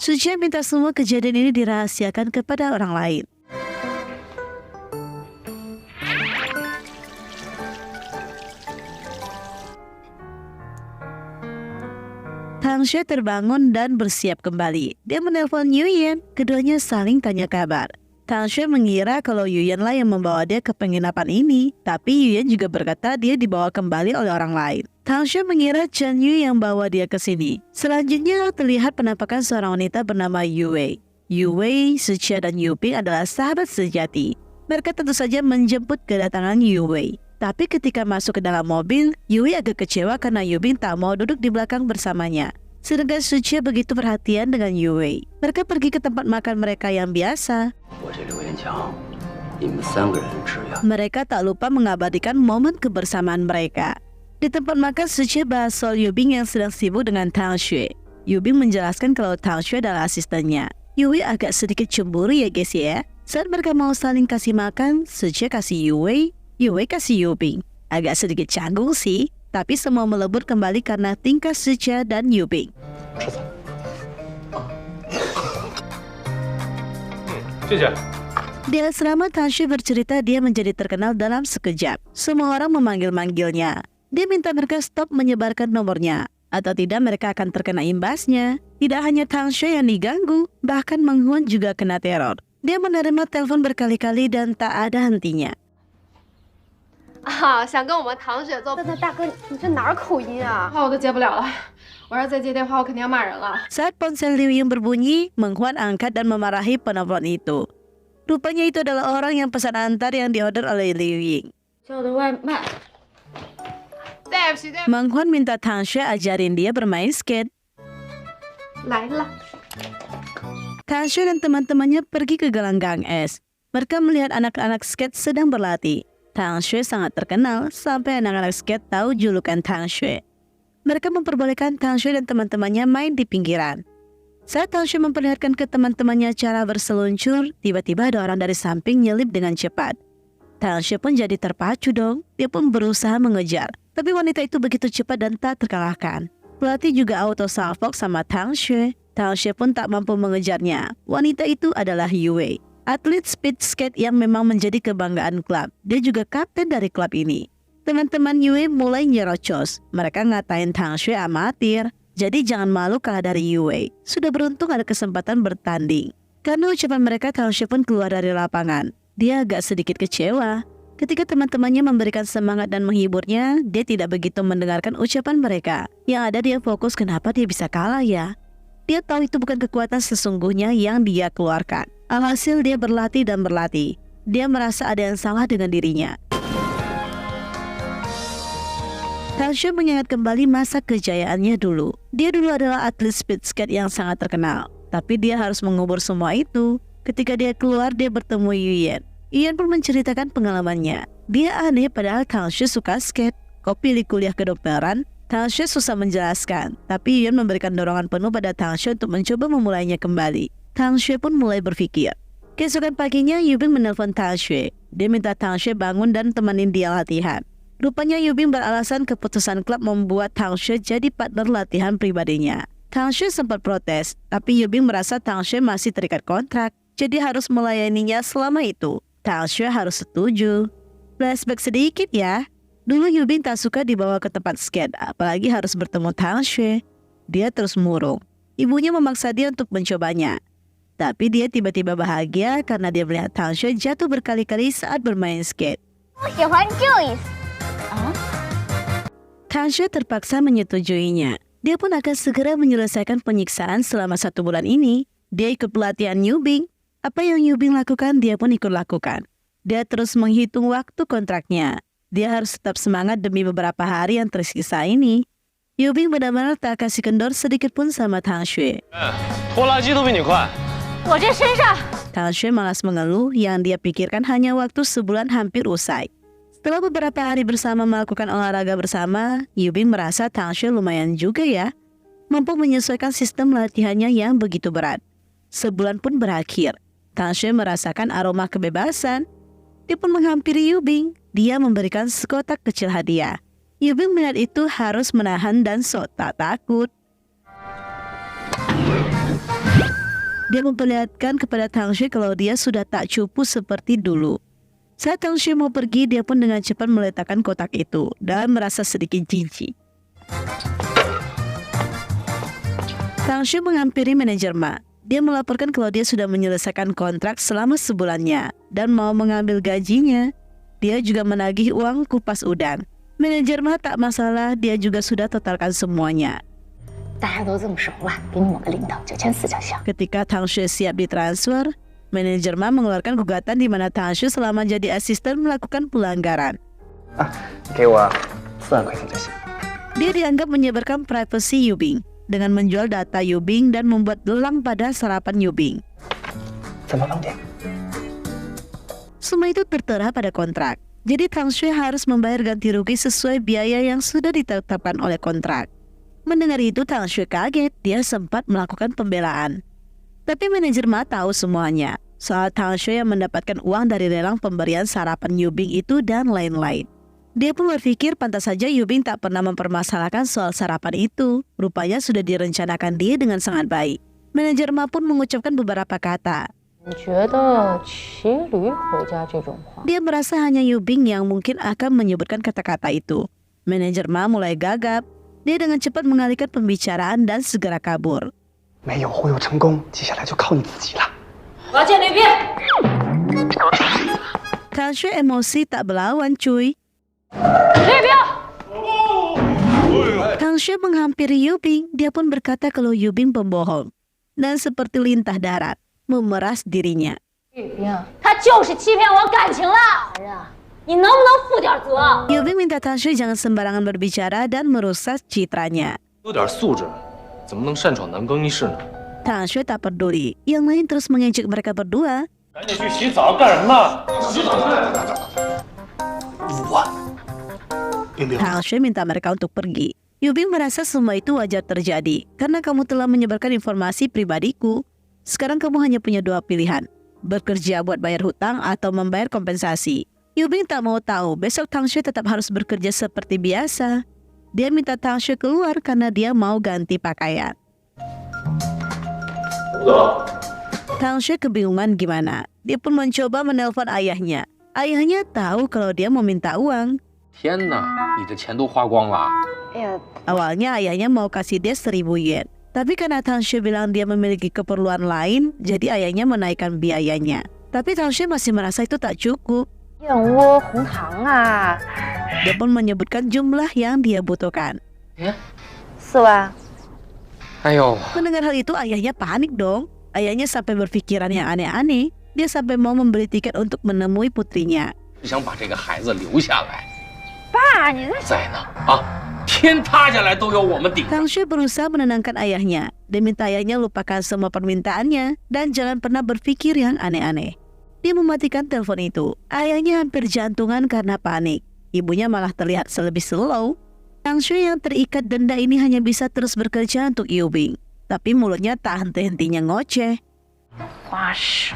Siqie minta semua kejadian ini dirahasiakan kepada orang lain. Tang Xue terbangun dan bersiap kembali. Dia menelpon Yuyan. Keduanya saling tanya kabar. Tang Xue mengira kalau Yuyan lah yang membawa dia ke penginapan ini. Tapi Yuyan juga berkata dia dibawa kembali oleh orang lain. Tang Xue mengira Chen Yu yang bawa dia ke sini. Selanjutnya terlihat penampakan seorang wanita bernama Yu Wei. Yu Wei, Siqie dan Yubing adalah sahabat sejati. Mereka tentu saja menjemput kedatangan Yu Wei. Tapi ketika masuk ke dalam mobil, Yu Wei agak kecewa karena Yubing tak mau duduk di belakang bersamanya. Sedangkan Siqie begitu perhatian dengan Yu Wei. Mereka pergi ke tempat makan mereka yang biasa. Mereka tak lupa mengabadikan momen kebersamaan mereka. Di tempat makan, Siqie bahas soal Yubing yang sedang sibuk dengan Tang Xue. Yubing menjelaskan kalau Tang Xue adalah asistennya. Yu Wei agak sedikit cemburu ya guys ya. Saat mereka mau saling kasih makan, Siqie kasih Yu Wei kasih Yubing. Agak sedikit canggung sih, tapi semua melebur kembali karena tingkah Siqie dan Yubing. Di asrama, Tang Xue bercerita dia menjadi terkenal dalam sekejap. Semua orang memanggil-manggilnya. Dia minta mereka stop menyebarkan nomornya, atau tidak mereka akan terkena imbasnya. Tidak hanya Tang Xue yang diganggu, bahkan Meng Huan juga kena teror. Dia menerima telepon berkali-kali dan tak ada hentinya. 想跟我们唐雪做。大哥，你这哪儿口音啊？怕我都接不了了，我要是再接电话，我肯定要骂人了。 Saat ponsel Liu Ying berbunyi, Meng Huan angkat dan memarahi penelpon itu. Rupanya itu adalah orang yang pesan antar yang diorder oleh Liu Ying. 叫的外卖。对不起，对不起。 Meng Huan minta Tang Xue ajarin dia bermain skate. 来了。 Tang Xue dan teman-temannya pergi ke gelanggang es. Mereka melihat anak-anak skate sedang berlatih. Tang Xue sangat terkenal sampai anak-anak skate tahu julukan Tang Xue. Mereka memperbolehkan Tang Xue dan teman-temannya main di pinggiran. Saat Tang Xue memperlihatkan ke teman-temannya cara berseluncur, tiba-tiba ada orang dari samping nyelip dengan cepat. Tang Xue pun jadi terpacu dong. Dia pun berusaha mengejar, tapi wanita itu begitu cepat dan tak terkalahkan. Pelatih juga auto salfok sama Tang Xue. Tang Xue pun tak mampu mengejarnya. Wanita itu adalah Yu Wei, atlet speed skate yang memang menjadi kebanggaan klub. Dia juga kapten dari klub ini. Teman-teman Yu Wei mulai nyerocos. Mereka ngatain Tang Xue amatir. Jadi jangan malu kalah dari Yu Wei. Sudah beruntung ada kesempatan bertanding. Karena ucapan mereka, Tang Xue pun keluar dari lapangan. Dia agak sedikit kecewa. Ketika teman-temannya memberikan semangat dan menghiburnya, dia tidak begitu mendengarkan ucapan mereka. Yang ada dia fokus kenapa dia bisa kalah ya. Dia tahu itu bukan kekuatan sesungguhnya yang dia keluarkan. Alhasil dia berlatih dan berlatih. Dia merasa ada yang salah dengan dirinya. Tang Xue mengingat kembali masa kejayaannya dulu. Dia dulu adalah atlet speed skate yang sangat terkenal. Tapi dia harus mengubur semua itu. Ketika dia keluar, dia bertemu Yuyen. Yuyen pun menceritakan pengalamannya. Dia aneh padahal Tang Xue suka skate. Kau pilih kuliah kedokteran? Tang Xue susah menjelaskan. Tapi Yuyen memberikan dorongan penuh pada Tang Xue untuk mencoba memulainya kembali. Tang Xue pun mulai berpikir. Keesokan paginya, Yubing menelpon Tang Xue. Dia minta Tang Xue bangun dan temanin dia latihan. Rupanya Yubing beralasan keputusan klub membuat Tang Xue jadi partner latihan pribadinya. Tang Xue sempat protes, tapi Yubing merasa Tang Xue masih terikat kontrak, jadi harus melayaninya selama itu. Tang Xue harus setuju. Flashback sedikit ya. Dulu Yubing tak suka dibawa ke tempat skate, apalagi harus bertemu Tang Xue. Dia terus murung. Ibunya memaksa dia untuk mencobanya. Tapi dia tiba-tiba bahagia karena dia melihat Tang Xue jatuh berkali-kali saat bermain skate. Tang Xue terpaksa menyetujuinya. Dia pun akan segera menyelesaikan penyiksaan selama 1 bulan ini. Dia ikut pelatihan Yubing. Apa yang Yubing lakukan, dia pun ikut lakukan. Dia terus menghitung waktu kontraknya. Dia harus tetap semangat demi beberapa hari yang tersisa ini. Yubing benar-benar tak kasih kendor sedikit pun sama Tang Xue. Tang Xue malas mengeluh, yang dia pikirkan hanya waktu sebulan hampir usai. Setelah beberapa hari bersama melakukan olahraga bersama, Yubing merasa Tang Xue lumayan juga ya. Mampu menyesuaikan sistem latihannya yang begitu berat. Sebulan pun berakhir. Tang Xue merasakan aroma kebebasan. Dia pun menghampiri Yubing. Dia memberikan sekotak kecil hadiah. Yubing melihat itu harus menahan dan sok tak takut. Dia memperlihatkan kepada Tang Xue kalau dia sudah tak cupu seperti dulu. Saat Tang Xue mau pergi, dia pun dengan cepat meletakkan kotak itu dan merasa sedikit jijik. Tang Xue menghampiri manajer Ma. Dia melaporkan kalau dia sudah menyelesaikan kontrak selama sebulannya dan mau mengambil gajinya. Dia juga menagih uang kupas udang. Manajer Ma tak masalah, dia juga sudah totalkan semuanya. Ketika Tang Xue siap ditransfer, manajer Ma mengeluarkan gugatan di mana Tang Xue selama jadi asisten melakukan pelanggaran. Dia dianggap menyebarkan privasi Yubing dengan menjual data Yubing dan membuat gelang pada sarapan Yubing. Semua itu tertera pada kontrak. Jadi Tang Xue harus membayar ganti rugi sesuai biaya yang sudah ditetapkan oleh kontrak. Mendengar itu Tang Xue kaget, dia sempat melakukan pembelaan. Tapi manajer Ma tahu semuanya. Soal Tang Xue yang mendapatkan uang dari lelang pemberian sarapan Yubing itu dan lain-lain. Dia pun berpikir pantas saja Yubing tak pernah mempermasalahkan soal sarapan itu. Rupanya sudah direncanakan dia dengan sangat baik. Manajer Ma pun mengucapkan beberapa kata. Dia merasa hanya Yubing yang mungkin akan menyebutkan kata-kata itu. Manajer Ma mulai gagap. Dia dengan cepat mengalihkan pembicaraan dan segera kabur. Tang Xue emosi tak berlawan cuy. Tang Xue menghampiri Yubing. Dia pun berkata kalau Yubing pembohong. Dan seperti lintah darat, memeras dirinya. Yubing minta Tang Xue jangan sembarangan berbicara dan merusak citranya. Tang Xue tak peduli. Yang lain terus mengejek mereka berdua. Tang Xue minta mereka untuk pergi. Yubing merasa semua itu wajar terjadi karena kamu telah menyebarkan informasi pribadiku. Sekarang kamu hanya punya 2 pilihan. Bekerja buat bayar hutang atau membayar kompensasi. Yubing tak mau tahu, besok Tang Xue tetap harus bekerja seperti biasa. Dia minta Tang Xue keluar karena dia mau ganti pakaian. Tang Xue kebingungan gimana. Dia pun mencoba menelpon ayahnya. Ayahnya tahu kalau dia mau minta uang. Awalnya ayahnya mau kasih dia 1000 yen. Tapi karena Tang Xue bilang dia memiliki keperluan lain, jadi ayahnya menaikkan biayanya. Tapi Tang Xue masih merasa itu tak cukup. 燕窝、红糖啊， Dia pun menyebutkan jumlah yang dia butuhkan. 4万。 哎呦， Mendengar hal itu ayahnya panik dong. Ayahnya sampai berpikiran yang aneh-aneh. Dia sampai mau membeli tiket untuk menemui putrinya. 是想把这个孩子留下来。爸，你在在呢啊，天塌下来都有我们顶。 Tang Xue berusaha menenangkan ayahnya. Dia minta ayahnya lupakan semua permintaannya dan jangan pernah berpikir yang aneh-aneh. Dia mematikan telepon itu. Ayahnya hampir jantungan karena panik. Ibunya malah terlihat lebih slow. Tang Xue yang terikat denda ini hanya bisa terus bekerja untuk Yubing. Tapi mulutnya tak henti-hentinya ngoceh. 花生。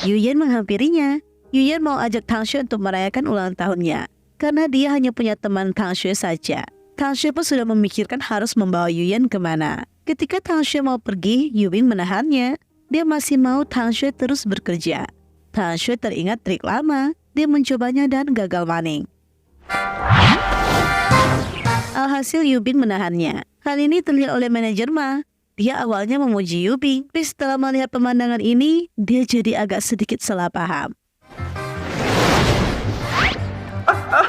Yuyen menghampirinya. Yuyen mau ajak Tang Xue untuk merayakan ulang tahunnya. Karena dia hanya punya teman Tang Xue saja. Tang Xue pun sudah memikirkan harus membawa Yuyen kemana. Ketika Tang Xue mau pergi, Yubing menahannya. Dia masih mau Tang Xue terus bekerja. Tang Xue teringat trik lama. Dia mencobanya dan gagal maning. Alhasil Yubing menahannya. Hal ini terlihat oleh manajer Ma. Dia awalnya memuji Yubing, tapi setelah melihat pemandangan ini, dia jadi agak sedikit salah paham.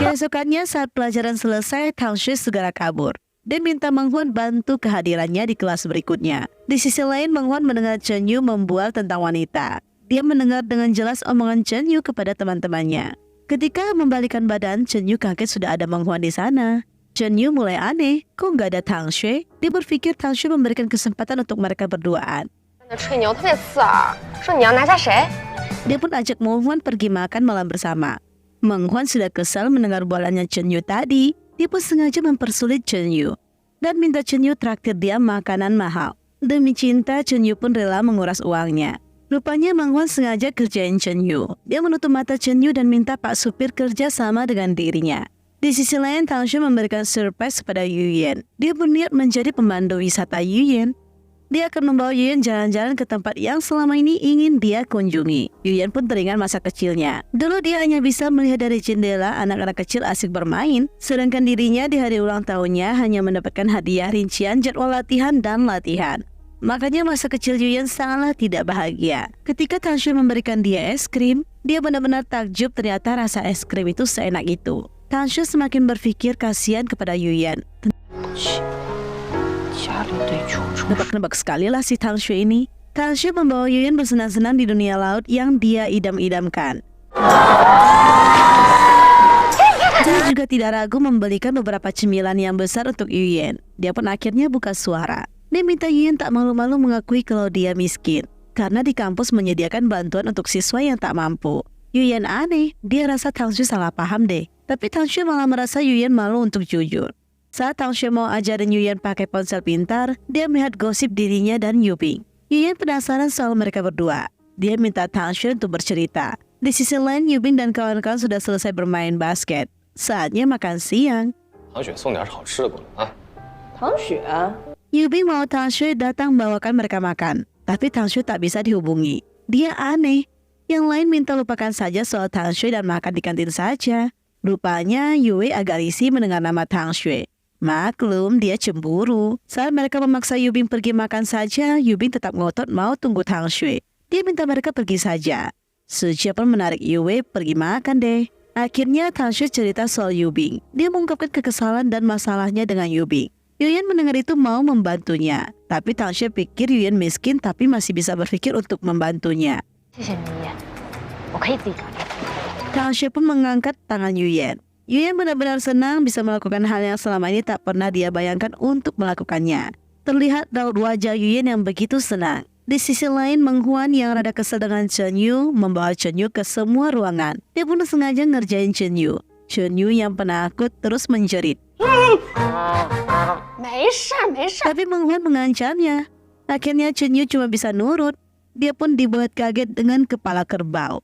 Keesokannya saat pelajaran selesai, Tang Xue segera kabur. Dia minta Meng Huan bantu kehadirannya di kelas berikutnya. Di sisi lain, Meng Huan mendengar Chen Yu membual tentang wanita. Dia mendengar dengan jelas omongan Chen Yu kepada teman-temannya. Ketika membalikkan badan, Chen Yu kaget sudah ada Meng Huan di sana. Chen Yu mulai aneh, kok nggak ada Tang Xue? Dia berpikir Tang Xue memberikan kesempatan untuk mereka berduaan. 那吹牛特别刺耳，说你要拿下谁？ Dia pun ajak Meng Huan pergi makan malam bersama. Meng Huan sudah kesal mendengar bualannya Chen Yu tadi. Dia pun sengaja mempersulit Chen Yu dan minta Chen Yu traktir dia makanan mahal. Demi cinta, Chen Yu pun rela menguras uangnya. Rupanya Meng Huan sengaja kerjain Chen Yu. Dia menutup mata Chen Yu dan minta Pak Supir kerja sama dengan dirinya. Di sisi lain, Tang Xue memberikan surprise kepada Yuyen. Dia berniat menjadi pemandu wisata Yuyen. Dia akan membawa Yuyen jalan-jalan ke tempat yang selama ini ingin dia kunjungi. Yuyen pun teringat masa kecilnya. Dulu dia hanya bisa melihat dari jendela anak-anak kecil asik bermain, sedangkan dirinya di hari ulang tahunnya hanya mendapatkan hadiah rincian jadwal latihan dan latihan. Makanya masa kecil Yuyen sangatlah tidak bahagia. Ketika Tang Xue memberikan dia es krim, dia benar-benar takjub ternyata rasa es krim itu seenak itu. Tang Xue semakin berpikir kasihan kepada Yuyen. Nebak-nebak sekali lah si Tang Xue ini. Tang Xue membawa Yuyen bersenang-senang di dunia laut yang dia idam-idamkan. Dia juga tidak ragu membelikan beberapa cemilan yang besar untuk Yuyen. Dia pun akhirnya buka suara. Dia minta Yuyen tak malu-malu mengakui kalau dia miskin, karena di kampus menyediakan bantuan untuk siswa yang tak mampu. Yuyen aneh, dia rasa Tang Xue salah paham deh. Tapi Tang Xue malah merasa Yuyen malu untuk jujur. Saat Tang Xue mau ajarin Yuyen pakai ponsel pintar, dia melihat gosip dirinya dan Yubing. Yuyen penasaran soal mereka berdua. Dia minta Tang Xue untuk bercerita. Di sisi lain, Yubing dan kawan-kawan sudah selesai bermain basket. Saatnya makan siang. 唐雪送点好吃的过来啊。 唐雪， Yubing mau Tang Xue datang bawakan mereka makan. Tapi Tang Xue tak bisa dihubungi. Dia aneh. Yang lain minta lupakan saja soal Tang Xue dan makan di kantin saja. Rupanya Yue agak risih mendengar nama Tang Xue. Maklum, dia cemburu. Saat mereka memaksa Yubing pergi makan saja, Yubing tetap ngotot mau tunggu Tang Xue. Dia minta mereka pergi saja. Sucia pun menarik Yue pergi makan deh. Akhirnya Tang Xue cerita soal Yubing. Dia mengungkapkan kekesalan dan masalahnya dengan Yubing. Yuyen mendengar itu mau membantunya. Tapi Tang Xue pikir Yuyen miskin tapi masih bisa berpikir untuk membantunya. 谢谢你，我可以自己搞定。 Tang Xue pun mengangkat tangan Yuyen. Yuyen benar-benar senang bisa melakukan hal yang selama ini tak pernah dia bayangkan untuk melakukannya. Terlihat raut wajah Yuyen yang begitu senang. Di sisi lain, Meng Huan yang rada kesal dengan Chen Yu membawa Chen Yu ke semua ruangan. Dia pun sengaja ngerjain Chen Yu. Chen Yu yang penakut terus menjerit. 没事儿没事儿。 Tapi Meng Huan mengancamnya. Akhirnya Chen Yu cuma bisa nurut. Dia pun dibuat kaget dengan kepala kerbau.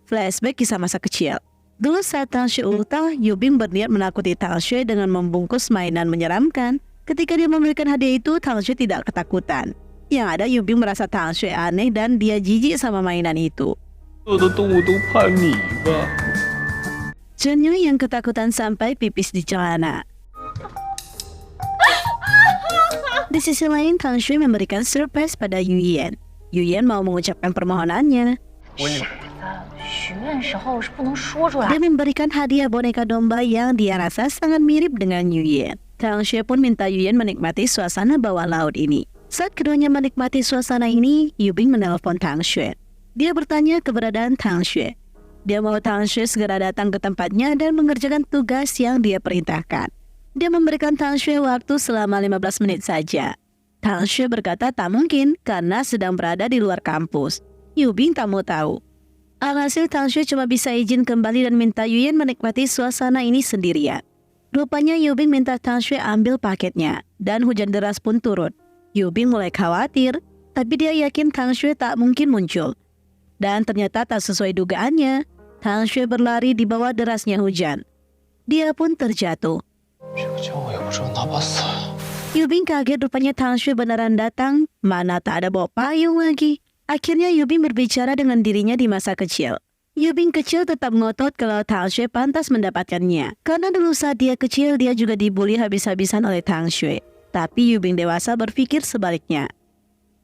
Flashback kisah masa kecil. Dulu saat Tang Xue ultah, Yubing berniat menakuti Tang Xue dengan membungkus mainan menyeramkan. Ketika dia memberikan hadiah itu, Tang Xue tidak ketakutan. Yang ada Yubing merasa Tang Xue aneh dan dia jijik sama mainan itu. 所有的动物都怕你吧？ Chen Yu yang ketakutan sampai pipis di celana. Di sisi lain, Tang Xue memberikan surprise pada Yuyen. Yuyan mau mengucapkan permohonannya. 许愿时候是不能说出来。 Dia memberikan hadiah boneka domba yang dia rasa sangat mirip dengan Yuyan. Tang Xue pun minta Yuyan menikmati suasana bawah laut ini. Saat keduanya menikmati suasana ini, Yubing menelpon Tang Xue. Dia bertanya keberadaan Tang Xue. Dia mau Tang Xue segera datang ke tempatnya dan mengerjakan tugas yang dia perintahkan. Dia memberikan Tang Xue waktu selama 15 menit saja. Tang Xue berkata tak mungkin karena sedang berada di luar kampus. Yubing tak mau tahu. Alhasil Tang Xue cuma bisa izin kembali dan minta Yuyan menikmati suasana ini sendirian. Rupanya Yubing minta Tang Xue ambil paketnya dan hujan deras pun turun. Yubing mulai khawatir, tapi dia yakin Tang Xue tak mungkin muncul. Dan ternyata tak sesuai dugaannya, Tang Xue berlari di bawah derasnya hujan. Dia pun terjatuh. 这个觉我也不知道哪把伞。 Yubing kaget rupanya Tang Xue beneran datang, mana tak ada bawa payung lagi. Akhirnya Yubing berbicara dengan dirinya di masa kecil. Yubing kecil tetap ngotot kalau Tang Xue pantas mendapatkannya. Karena dulu saat dia kecil, dia juga dibully habis-habisan oleh Tang Xue. Tapi Yubing dewasa berpikir sebaliknya.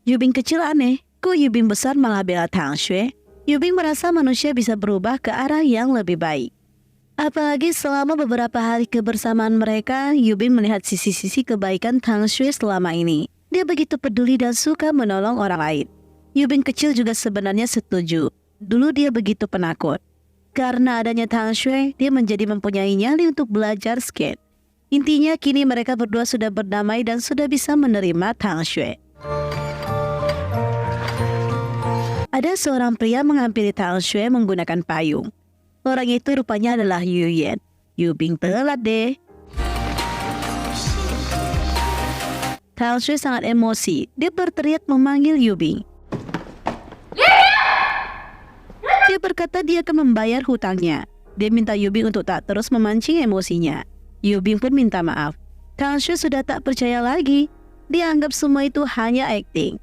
Yubing kecil aneh, kok Yubing besar malah bela Tang Xue? Yubing merasa manusia bisa berubah ke arah yang lebih baik. Apalagi selama beberapa hari kebersamaan mereka, Yubing melihat sisi-sisi kebaikan Tang Xue selama ini. Dia begitu peduli dan suka menolong orang lain. Yubing kecil juga sebenarnya setuju. Dulu dia begitu penakut. Karena adanya Tang Xue, dia menjadi mempunyai nyali untuk belajar skate. Intinya kini mereka berdua sudah berdamai dan sudah bisa menerima Tang Xue. Ada seorang pria menghampiri Tang Xue menggunakan payung. Orang itu rupanya adalah Yuyan. Yubing telat deh. Tang Xue sangat emosi. Dia berteriak memanggil Yubing. Dia berkata dia akan membayar hutangnya. Dia minta Yubing untuk tak terus memancing emosinya. Yubing pun minta maaf. Tang Xue sudah tak percaya lagi. Dia anggap semua itu hanya akting.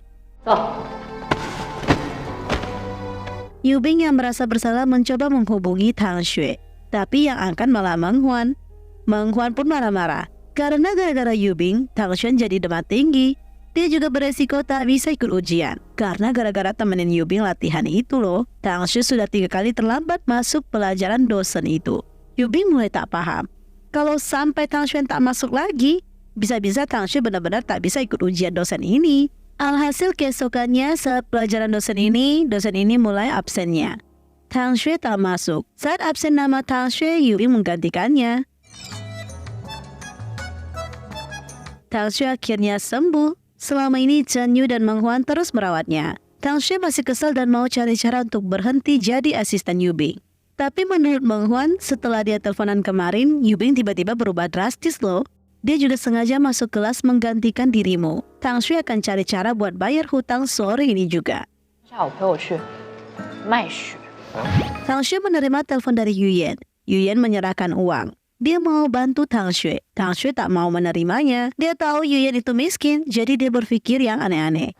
Yubing yang merasa bersalah mencoba menghubungi Tang Xue. Tapi yang angkat malah Meng Huan. Meng Huan pun marah-marah. Karena gara-gara Yubing, Tang Xue jadi demam tinggi. Dia juga beresiko tak bisa ikut ujian. Karena gara-gara temenin Yubing latihan itu loh. Tang Xue sudah 3 kali terlambat masuk pelajaran dosen itu. Yubing mulai tak paham. Kalau sampai Tang Xue tak masuk lagi, bisa-bisa Tang Xue benar-benar tak bisa ikut ujian dosen ini. Alhasil keesokannya saat pelajaran dosen ini mulai absennya. Tang Xue tak masuk. Saat absen nama Tang Xue, Yubing menggantikannya. Tang Xue akhirnya sembuh. Selama ini Chen Yu dan Meng Huan terus merawatnya. Tang Xue masih kesal dan mau cari cara untuk berhenti jadi asisten Yubing. Tapi menurut Meng Huan, setelah dia teleponan kemarin, Yubing tiba-tiba berubah drastis loh. Dia juga sengaja masuk kelas menggantikan dirimu. Tang Xue akan cari cara buat bayar hutang sore ini juga. Tang Xue menerima telepon dari Yuyan. Yuyan menyerahkan uang. Dia mau bantu Tang Xue. Tang Xue tak mau menerimanya. Dia tahu Yuyan itu miskin, jadi dia berpikir yang aneh-aneh.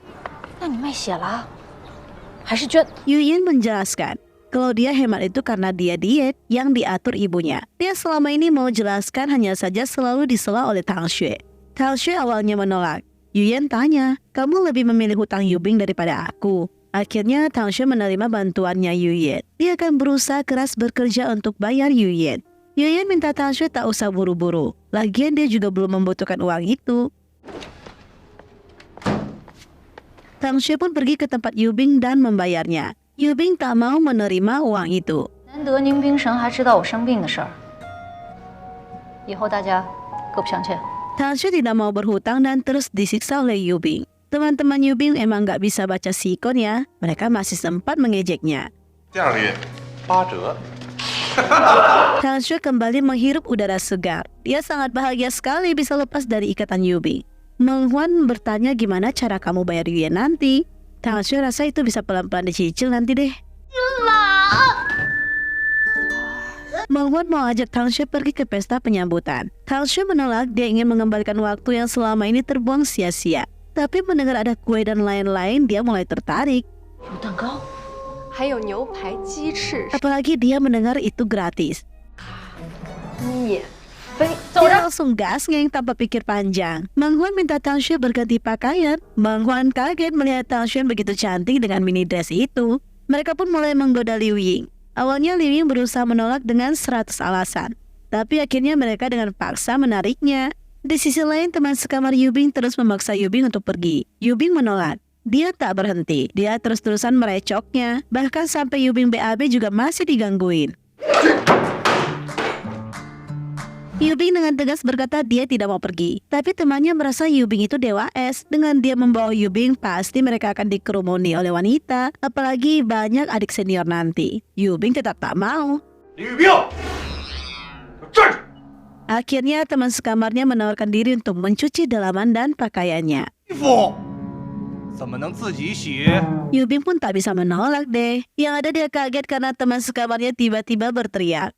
Yuyan menjelaskan kalau dia hemat itu karena dia diet yang diatur ibunya. Dia selama ini mau jelaskan hanya saja selalu disela oleh Tang Xue. Tang Xue awalnya menolak. Yuyan tanya, kamu lebih memilih hutang Yubing daripada aku. Akhirnya Tang Xue menerima bantuannya Yuyan. Dia akan berusaha keras bekerja untuk bayar Yuyan. Yuyan minta Tang Xue tak usah buru-buru. Lagian dia juga belum membutuhkan uang itu. Tang Xue pun pergi ke tempat Yubing dan membayarnya. Yubing tak mau menerima uang itu. Tang Xue tidak mau berhutang dan terus disiksa oleh Yubing. Teman-teman Yubing emang gak bisa baca sikon ya. Mereka masih sempat mengejeknya. Tang Xue kembali menghirup udara segar. Dia sangat bahagia sekali bisa lepas dari ikatan Yubing. Meng Huan bertanya gimana cara kamu bayar Yuyan nanti. Tang Xue rasa itu bisa pelan-pelan dicicil nanti deh. Meng Huan mau ajak Tang Xue pergi ke pesta penyambutan. Tang Xue menolak, dia ingin mengembalikan waktu yang selama ini terbuang sia-sia. Tapi mendengar ada kue dan lain-lain, dia mulai tertarik. Apalagi dia mendengar itu gratis. Dia langsung gasngeng tanpa pikir panjang. Meng Huan minta Tang Xue berganti pakaian. Meng Huan kaget melihat Tang Xue begitu cantik dengan mini dress itu. Mereka pun mulai menggoda Liu Ying. Awalnya Liu Ying berusaha menolak dengan 100 alasan. Tapi akhirnya mereka dengan paksa menariknya. Di sisi lain, teman sekamar Yubing terus memaksa Yubing untuk pergi. Yubing menolak. Dia tak berhenti. Dia terus-terusan merecoknya. Bahkan sampai Yubing BAB juga masih digangguin. Yubing dengan tegas berkata dia tidak mau pergi. Tapi temannya merasa Yubing itu dewa es. Dengan dia membawa Yubing, pasti mereka akan dikerumuni oleh wanita. Apalagi banyak adik senior nanti. Yubing tetap tak mau. Akhirnya teman sekamarnya menawarkan diri untuk mencuci dalaman dan pakaiannya. Yubing pun tak bisa menolak deh. Yang ada dia kaget karena teman sekamarnya tiba-tiba berteriak.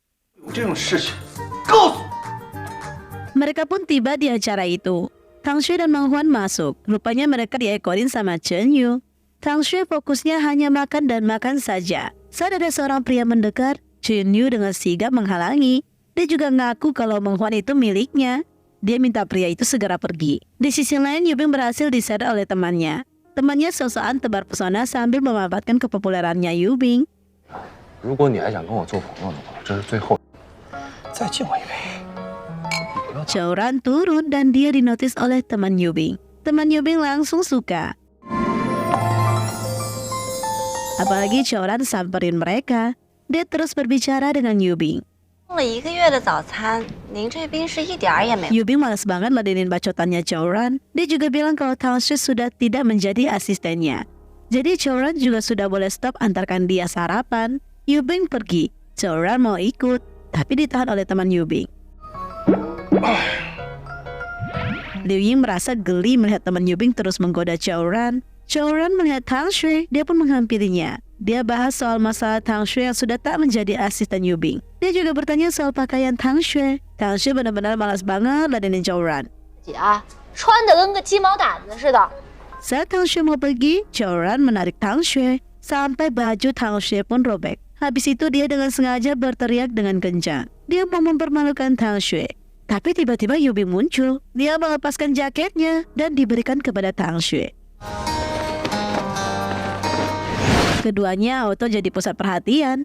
Mereka pun tiba di acara itu. Tang Xue dan Meng Huan masuk. Rupanya mereka diekorin sama Chen Yu. Tang Xue fokusnya hanya makan dan makan saja. Saat ada seorang pria mendekat, Chen Yu dengan sigap menghalangi. Dia juga ngaku kalau Meng Huan itu miliknya. Dia minta pria itu segera pergi. Di sisi lain, Yubing berhasil diseret oleh temannya. Temannya sosokan tebar pesona sambil memanfaatkan kepopulerannya Yubing. 如果你还想跟我做朋友的话，这是最后。再敬我一杯。 Chou-ran turun dan dia dinotis oleh teman Yubing. Teman Yubing langsung suka. Apalagi Chou-ran samperin mereka. Dia terus berbicara dengan Yubing. Yubing malas banget ladenin bacotannya Chou-ran. Dia juga bilang kalau Tang Xue sudah tidak menjadi asistennya. Jadi Chou-ran juga sudah boleh stop antarkan dia sarapan. Yubing pergi. Chou-ran mau ikut, tapi ditahan oleh teman Yubing. Liu Ying merasa geli melihat teman Yubing terus menggoda Chou-ran. Chou-ran melihat Tang Xue, dia pun menghampirinya. Dia bahas soal masalah Tang Xue yang sudah tak menjadi asisten Yubing. Dia juga bertanya soal pakaian Tang Xue. Tang Xue benar-benar malas banget ladenin Chou-ran. Saat Tang Xue mau pergi, Chou-ran menarik Tang Xue sampai baju Tang Xue pun robek. Habis itu dia dengan sengaja berteriak dengan kencang. Dia mau mempermalukan Tang Xue. Tapi tiba-tiba Yubing muncul. Dia melepaskan jaketnya dan diberikan kepada Tang Xue. Keduanya auto jadi pusat perhatian.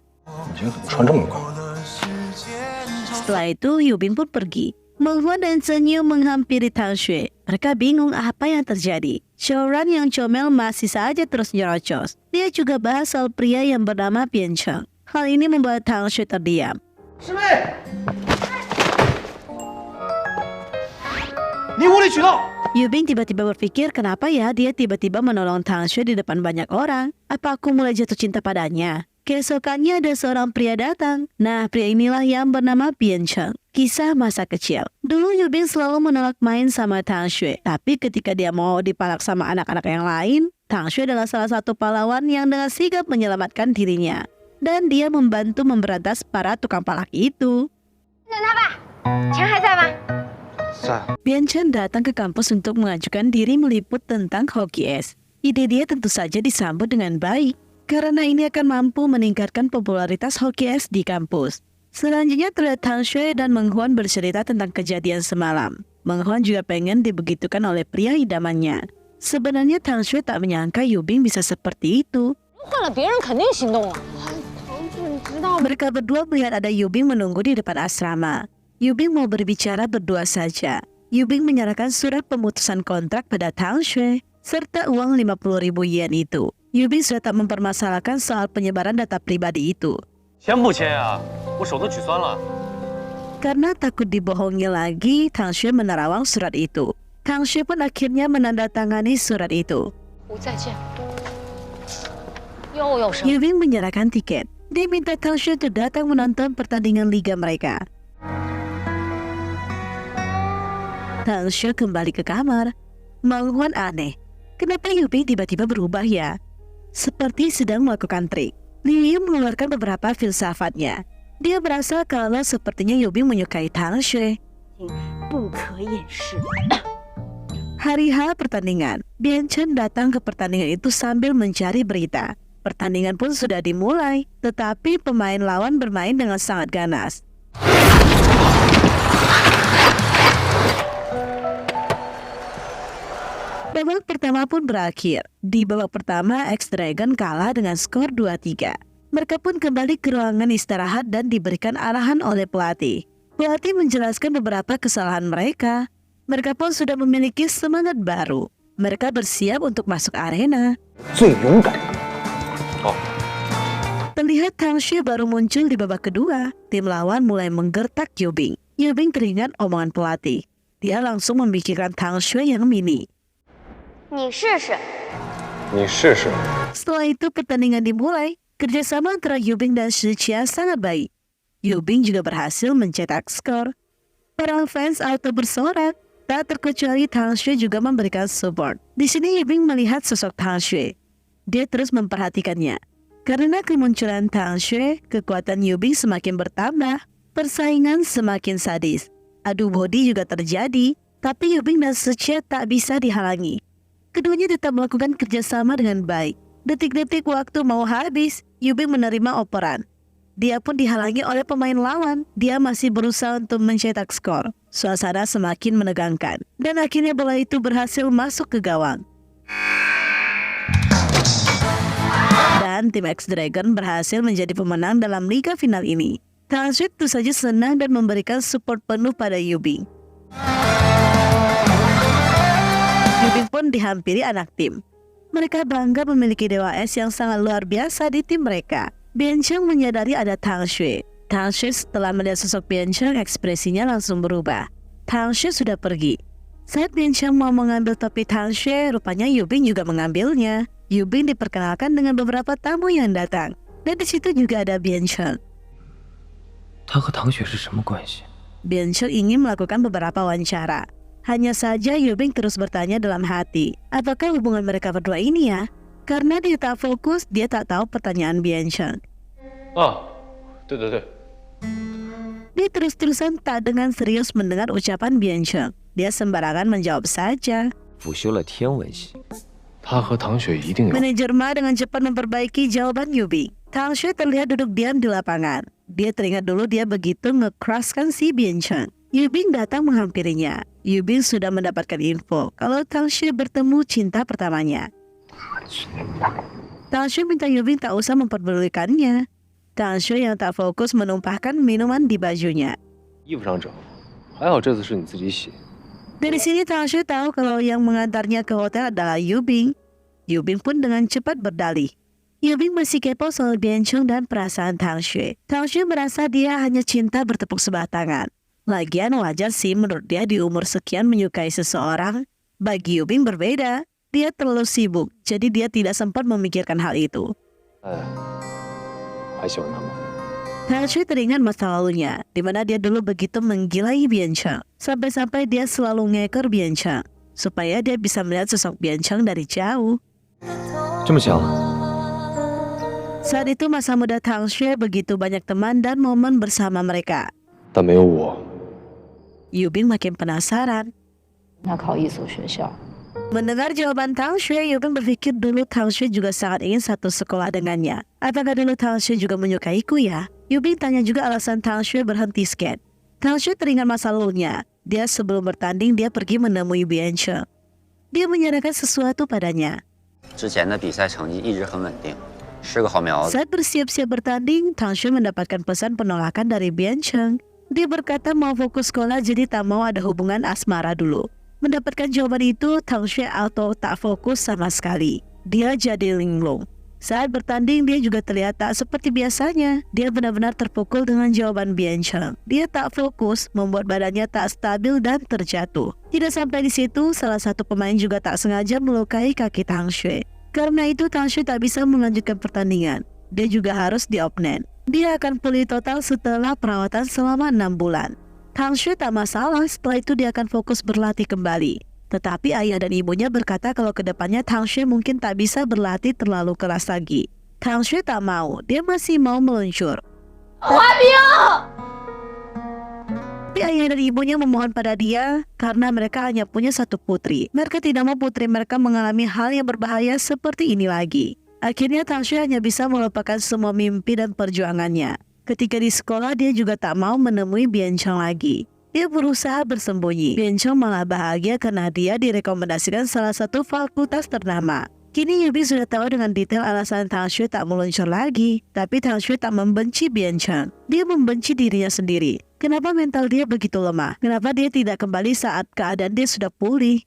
Setelah itu Yubing pun pergi. Meng Huan dan Chen Yu menghampiri Tang Xue. Mereka bingung apa yang terjadi. Chou-ran yang comel masih saja terus nyerocos. Dia juga bahas soal pria yang bernama Bian Cheng. Hal ini membuat Tang Xue terdiam. Yubing tiba-tiba berpikir kenapa ya dia tiba-tiba menolong Tang Xue di depan banyak orang. Apa aku mulai jatuh cinta padanya? Keesokannya ada seorang pria datang. Nah, pria inilah yang bernama Bian Cheng. Kisah masa kecil. Dulu Yubing selalu menolak main sama Tang Xue. Tapi ketika dia mau dipalak sama anak-anak yang lain, Tang Xue adalah salah satu pahlawan yang dengan sigap menyelamatkan dirinya. Dan dia membantu memberantas para tukang palak itu. Bian Chen datang ke kampus untuk mengajukan diri meliput tentang hoki es. Ide dia tentu saja disambut dengan baik, karena ini akan mampu meningkatkan popularitas hoki es di kampus. Selanjutnya terlihat Tang Xue dan Meng Huan bercerita tentang kejadian semalam. Meng Huan juga pengen dibegitukan oleh pria idamannya. Sebenarnya Tang Xue tak menyangka Yubing bisa seperti itu. Mereka berdua melihat ada Yubing menunggu di depan asrama. Yubing mau berbicara berdua saja. Yubing menyerahkan surat pemutusan kontrak pada Tang Xue, serta uang 50.000 yen itu. Yubing sudah tak mempermasalahkan soal penyebaran data pribadi itu. Karena takut dibohongi lagi, Tang Xue menerawang surat itu. Tang Xue pun akhirnya menandatangani surat itu. Yubing menyerahkan tiket. Dia minta Tang Xue untuk datang menonton pertandingan liga mereka. Tang Xue kembali ke kamar. Meng Huan aneh. Kenapa Yubing tiba-tiba berubah ya? Seperti sedang melakukan trik. Liu Ying mengeluarkan beberapa filsafatnya. Dia merasa kalau sepertinya Yubing menyukai Tang Xue. Hari H pertandingan. Bian Chen datang ke pertandingan itu sambil mencari berita. Pertandingan pun sudah dimulai, tetapi pemain lawan bermain dengan sangat ganas. Babak pertama pun berakhir. Di babak pertama, X-Dragon kalah dengan skor 2-3. Mereka pun kembali ke ruangan istirahat dan diberikan arahan oleh pelatih. Pelatih menjelaskan beberapa kesalahan mereka. Mereka pun sudah memiliki semangat baru. Mereka bersiap untuk masuk arena. Terlihat Tang Xue baru muncul di babak kedua. Tim lawan mulai menggertak Yubing. Yubing teringat omongan pelatih. Dia langsung memikirkan Tang Xue yang mini. 你试试。 Setelah itu pertandingan dimulai. Kerjasama antara Yubing dan Shiqia sangat baik. Yubing juga berhasil mencetak skor. Para fans auto bersorak. Tak terkecuali Tang Xue juga memberikan support. Di sini Yubing melihat sosok Tang Xue. Dia terus memperhatikannya. Karena kemunculan Tang Xue, kekuatan Yubing semakin bertambah. Persaingan semakin sadis. Adu body juga terjadi. Tapi Yubing dan Shiqia tak bisa dihalangi. Keduanya tetap melakukan kerjasama dengan baik. Detik-detik waktu mau habis, Yubing menerima operan. Dia pun dihalangi oleh pemain lawan. Dia masih berusaha untuk mencetak skor. Suasana semakin menegangkan. Dan akhirnya bola itu berhasil masuk ke gawang. Dan tim X-Dragon berhasil menjadi pemenang dalam liga final ini. Tang Xue tentu saja senang dan memberikan support penuh pada Yubing. Yubing pun dihampiri anak tim. Mereka bangga memiliki dewa es yang sangat luar biasa di tim mereka. Biancheng menyadari ada Tang Xue. Tang Xue setelah melihat sosok Biancheng, ekspresinya langsung berubah. Tang Xue sudah pergi. Saat Biancheng mau mengambil topi Tang Xue, rupanya Yubing juga mengambilnya. Yubing diperkenalkan dengan beberapa tamu yang datang. Dan di situ juga ada Biancheng. 他和唐雪是什么关系？ Biancheng ingin melakukan beberapa wawancara. Hanya saja Yubing terus bertanya dalam hati, apakah hubungan mereka berdua ini ya? Karena dia tak fokus, dia tak tahu pertanyaan Biancheng. 啊，对对对， Dia terus-terusan tak dengan serius mendengar ucapan Biancheng. Dia sembarangan menjawab saja. 辅修了天文系。他和唐雪一定有。 Manajer Ma dengan cepat memperbaiki jawaban Yubing. Tang Xue terlihat duduk diam di lapangan. Dia teringat dulu dia begitu nge-crushkan si Biancheng. Yubing datang menghampirinya. Yubing sudah mendapatkan info kalau Tang Xue bertemu cinta pertamanya. Tang Xue minta Yubing tak usah memperdulikannya. Tang Xue yang tak fokus menumpahkan minuman di bajunya. 衣服上整，还好这次是你自己洗。 Dari sini Tang Xue tahu kalau yang mengantarnya ke hotel adalah Yubing. Yubing pun dengan cepat berdalih. Yubing masih kepo soal Biancheng dan perasaan Tang Xue. Tang Xue merasa dia hanya cinta bertepuk sebelah tangan. Lagian wajar sih menurut dia di umur sekian menyukai seseorang. Bagi Yubing berbeda. Dia terlalu sibuk, jadi dia tidak sempat memikirkan hal itu. 还喜欢他吗？ Tang Xue teringat masa lalunya, di mana dia dulu begitu menggilai Biancheng. Sampai-sampai dia selalu ngekor Biancheng, supaya dia bisa melihat sosok Biancheng dari jauh. 这么想， Saat itu masa muda Tang Xue begitu banyak teman dan momen bersama mereka. 但没有我， Yubing makin penasaran. 要考一所学校。 Mendengar jawaban Tang Xue, Yubing berpikir dulu Tang Xue juga sangat ingin satu sekolah dengannya. Apakah dulu Tang Xue juga menyukaiku ya? Yubing tanya juga alasan Tang Xue berhenti skate. Tang Xue teringat masa lalunya. Dia sebelum bertanding dia pergi menemui Biancheng. Dia menyerahkan sesuatu padanya. 之前的比赛成绩一直很稳定，是个好苗子。 Saat bersiap-siap bertanding, Tang Xue mendapatkan pesan penolakan dari Biancheng. Dia berkata mau fokus sekolah jadi tak mau ada hubungan asmara dulu. Mendapatkan jawaban itu, Tang Xue auto tak fokus sama sekali. Dia jadi linglung. Saat bertanding, dia juga terlihat tak seperti biasanya. Dia benar-benar terpukul dengan jawaban Biancheng. Dia tak fokus, membuat badannya tak stabil dan terjatuh. Tidak sampai di situ, salah satu pemain juga tak sengaja melukai kaki Tang Xue. Karena itu, Tang Xue tak bisa melanjutkan pertandingan. Dia juga harus diopnen. Dia akan pulih total setelah perawatan selama 6 bulan. Tang Xue tak masalah, setelah itu dia akan fokus berlatih kembali. Tetapi ayah dan ibunya berkata kalau kedepannya Tang Xue mungkin tak bisa berlatih terlalu keras lagi. Tang Xue tak mau, dia masih mau meluncur. Tapi ayah dan ibunya memohon pada dia karena mereka hanya punya satu putri. Mereka tidak mau putri mereka mengalami hal yang berbahaya seperti ini lagi. Akhirnya Tang Xue hanya bisa melupakan semua mimpi dan perjuangannya. Ketika di sekolah dia juga tak mau menemui Biancheng lagi. Dia berusaha bersembunyi. Biancheng malah bahagia karena dia direkomendasikan salah satu fakultas ternama. Kini Yubin sudah tahu dengan detail alasan Tang Xue tak meluncur lagi. Tapi Tang Xue tak membenci Biancheng. Dia membenci dirinya sendiri. Kenapa mental dia begitu lemah? Kenapa dia tidak kembali saat keadaan dia sudah pulih?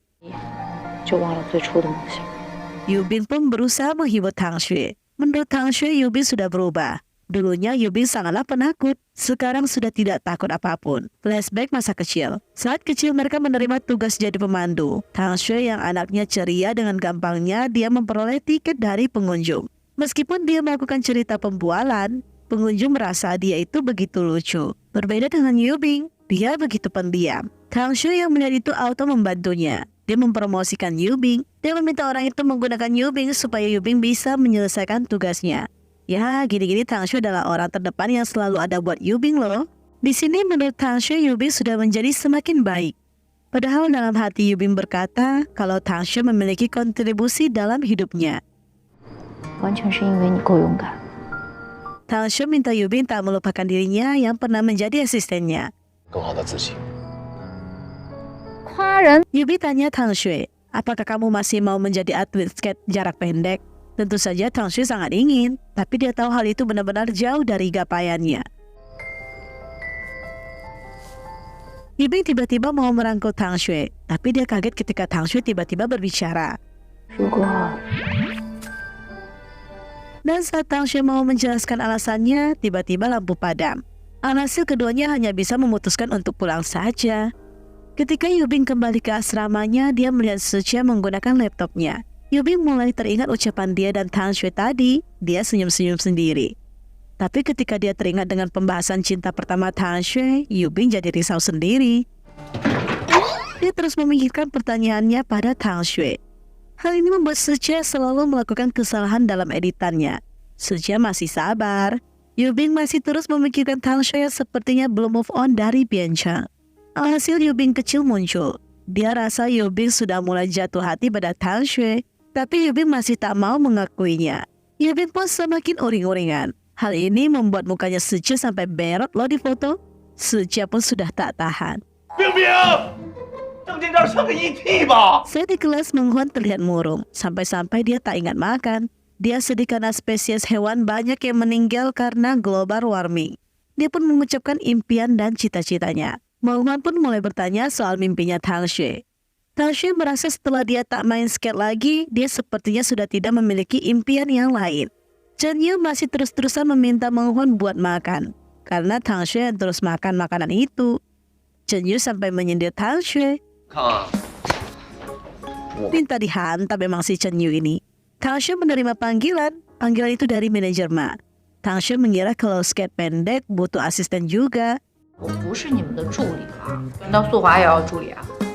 Yubin pun berusaha menghibur Tang Xue. Menurut Tang Xue, Yubin sudah berubah. Dulunya Yubin sangatlah penakut, sekarang sudah tidak takut apapun. Flashback masa kecil. Saat kecil mereka menerima tugas jadi pemandu. Tang Xue yang anaknya ceria, dengan gampangnya dia memperoleh tiket dari pengunjung. Meskipun dia melakukan cerita pembualan, pengunjung merasa dia itu begitu lucu. Berbeda dengan Yubin, dia begitu pendiam. Tang Xue yang melihat itu auto membantunya. Dia mempromosikan Yubin. Dia meminta orang itu menggunakan Yubin supaya Yubin bisa menyelesaikan tugasnya. Ya, gini-gini Tang Xue adalah orang terdepan yang selalu ada buat Yubin loh. Di sini menurut Tang Xue, Yubin sudah menjadi semakin baik. Padahal dalam hati Yubin berkata kalau Tang Xue memiliki kontribusi dalam hidupnya. Tang Xue minta Yubin tak melupakan dirinya yang pernah menjadi asistennya. Yubin tanya Tang Xue, apakah kamu masih mau menjadi atlet skate jarak pendek? Tentu saja Tang Xue sangat ingin, tapi dia tahu hal itu benar-benar jauh dari gapaiannya. Yubin tiba-tiba mau merangkul Tang Xue, tapi dia kaget ketika Tang Xue tiba-tiba berbicara. Dan saat Tang Xue mau menjelaskan alasannya, tiba-tiba lampu padam. Alhasil keduanya hanya bisa memutuskan untuk pulang saja. Ketika Yubin kembali ke asramanya, dia melihat Sucia menggunakan laptopnya. Yubin mulai teringat ucapan dia dan Tang Xue tadi. Dia senyum-senyum sendiri. Tapi ketika dia teringat dengan pembahasan cinta pertama Tang Xue, Yubin jadi risau sendiri. Dia terus memikirkan pertanyaannya pada Tang Xue. Hal ini membuat Sucia selalu melakukan kesalahan dalam editannya. Sucia masih sabar. Yubin masih terus memikirkan Tang Xue yang sepertinya belum move on dari Biancheng. Alhasil Yubin kecil muncul. Dia rasa Yubin sudah mulai jatuh hati pada Tang Xue. Tapi Yubin masih tak mau mengakuinya. Yubin pun semakin uring-uringan. Hal ini membuat mukanya Sucia sampai berot loh di foto. Sucia pun sudah tak tahan. Saya di kelas Menghuan terlihat murung. Sampai-sampai dia tak ingat makan. Dia sedih karena spesies hewan banyak yang meninggal karena global warming. Dia pun mengucapkan impian dan cita-citanya. Menghuan pun mulai bertanya soal mimpinya Tang Xue. Tang Xue merasa setelah dia tak main skate lagi, dia sepertinya sudah tidak memiliki impian yang lain. Chen Yu masih terus-terusan meminta Menghuan buat makan, karena Tang Xue yang terus makan makanan itu. Chen Yu sampai menyindir Tang Xue. Minta dihantam memang si Chen Yu ini. Tang Xue menerima panggilan itu dari manajer Ma. Tang Xue mengira kalau skate pendek butuh asisten juga.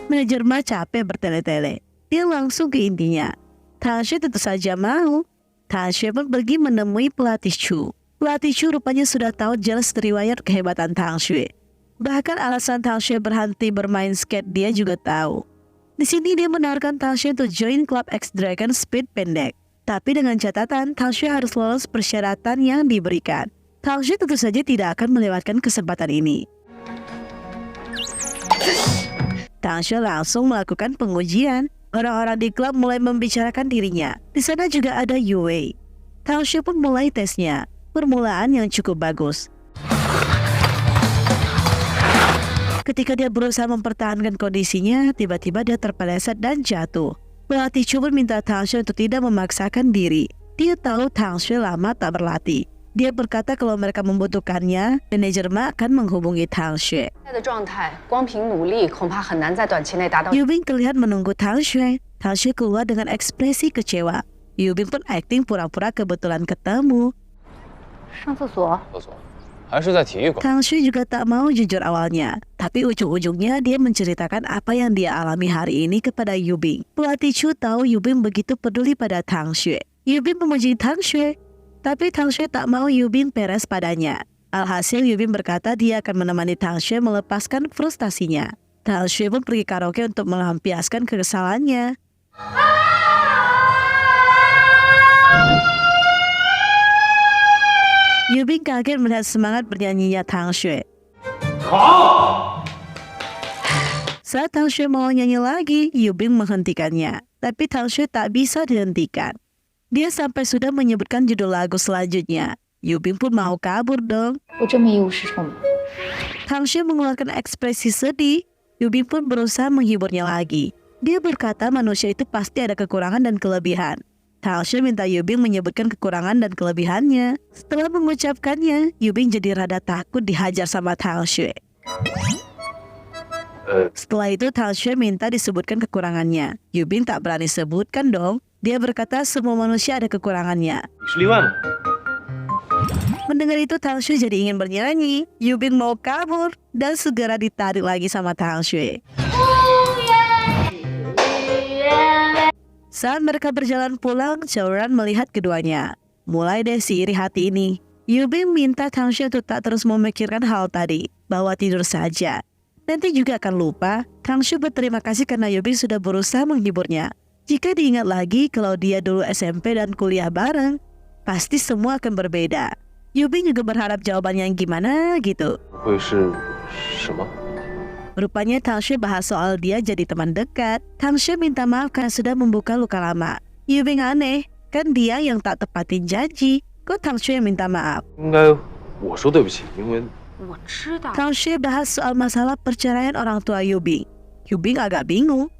Manajer Ma capek bertele-tele. Dia langsung ke intinya. Tang Xue tentu saja mau. Tang Xue pun pergi menemui pelatih Chu. Pelatih Chu rupanya sudah tahu jelas riwayat kehebatan Tang Xue. Bahkan alasan Tang Xue berhenti bermain skate dia juga tahu. Di sini dia menawarkan Tang Xue untuk join klub X Dragon Speed pendek. Tapi dengan catatan Tang Xue harus lolos persyaratan yang diberikan. Tang Xue tentu saja tidak akan melewatkan kesempatan ini. Tang Xue langsung melakukan pengujian. Orang-orang di klub mulai membicarakan dirinya. Di sana juga ada Yue. Tang Xue pun mulai tesnya. Permulaan yang cukup bagus. Ketika dia berusaha mempertahankan kondisinya, tiba-tiba dia terpeleset dan jatuh. Pelatih Chu pun minta Tang Xue untuk tidak memaksakan diri. Dia tahu Tang Xue lama tak berlatih. Dia berkata kalau mereka membutuhkannya, manajer Ma akan menghubungi Tang Xue. Yubin terlihat menunggu Tang Xue. Tang Xue keluar dengan ekspresi kecewa. Yubin pun akting pura-pura kebetulan ketemu. Tang Xue juga tak mau jujur awalnya. Tapi ujung-ujungnya dia menceritakan apa yang dia alami hari ini kepada Yubin. Pelatih Chu tahu Yubin begitu peduli pada Tang Xue. Yubin memuji Tang Xue. Tapi Tang Xue tak mau Yubin peres padanya. Alhasil Yubin berkata dia akan menemani Tang Xue melepaskan frustasinya. Tang Xue pun pergi karaoke untuk melampiaskan kekesalannya. Yubin kaget melihat semangat bernyanyinya Tang Xue. Saat Tang Xue mau nyanyi lagi, Yubing menghentikannya. Tapi Tang Xue tak bisa dihentikan. Dia sampai sudah menyebutkan judul lagu selanjutnya. Yubing pun mau kabur dong. Tang Xue mengeluarkan ekspresi sedih. Yubing pun berusaha menghiburnya lagi. Dia berkata manusia itu pasti ada kekurangan dan kelebihan. Tang Xue minta Yubing menyebutkan kekurangan dan kelebihannya. Setelah mengucapkannya, Yubing jadi rada takut dihajar sama Tang Xue. Setelah itu Tang Xue minta disebutkan kekurangannya. Yubing tak berani sebutkan dong. Dia berkata semua manusia ada kekurangannya. Mendengar itu Tang Xue jadi ingin bernyanyi. Yubing mau kabur dan segera ditarik lagi sama Tang Xue. Saat mereka berjalan pulang, Chaoran melihat keduanya. Mulai deh si iri hati ini. Yubing minta Tang Xue untuk tak terus memikirkan hal tadi, bahwa tidur saja. Nanti juga akan lupa. Tang Xue berterima kasih karena Yubing sudah berusaha menghiburnya. Jika diingat lagi kalau dia dulu SMP dan kuliah bareng, pasti semua akan berbeda. Yubing juga berharap jawabannya yang gimana gitu. Rupanya Tang Xue bahas soal dia jadi teman dekat. Tang Xue minta maaf karena sudah membuka luka lama. Yubing aneh, kan dia yang tak tepatin janji. Kok Tang Xue yang minta maaf? Tang Xue bahas soal masalah perceraian orang tua Yubing. Yubing agak bingung.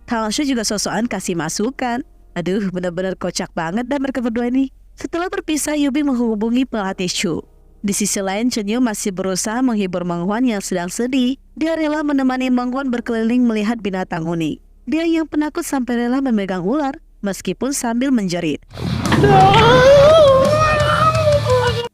Tang Xue juga sosokan kasih masukan. Aduh, benar-benar kocak banget dah mereka berdua ini. Setelah berpisah, Yubing menghubungi pelatih Chu. Di sisi lain, Chen Yu masih berusaha menghibur Meng Huan yang sedang sedih. Dia rela menemani Meng Huan berkeliling melihat binatang unik. Dia yang penakut sampai rela memegang ular, meskipun sambil menjerit.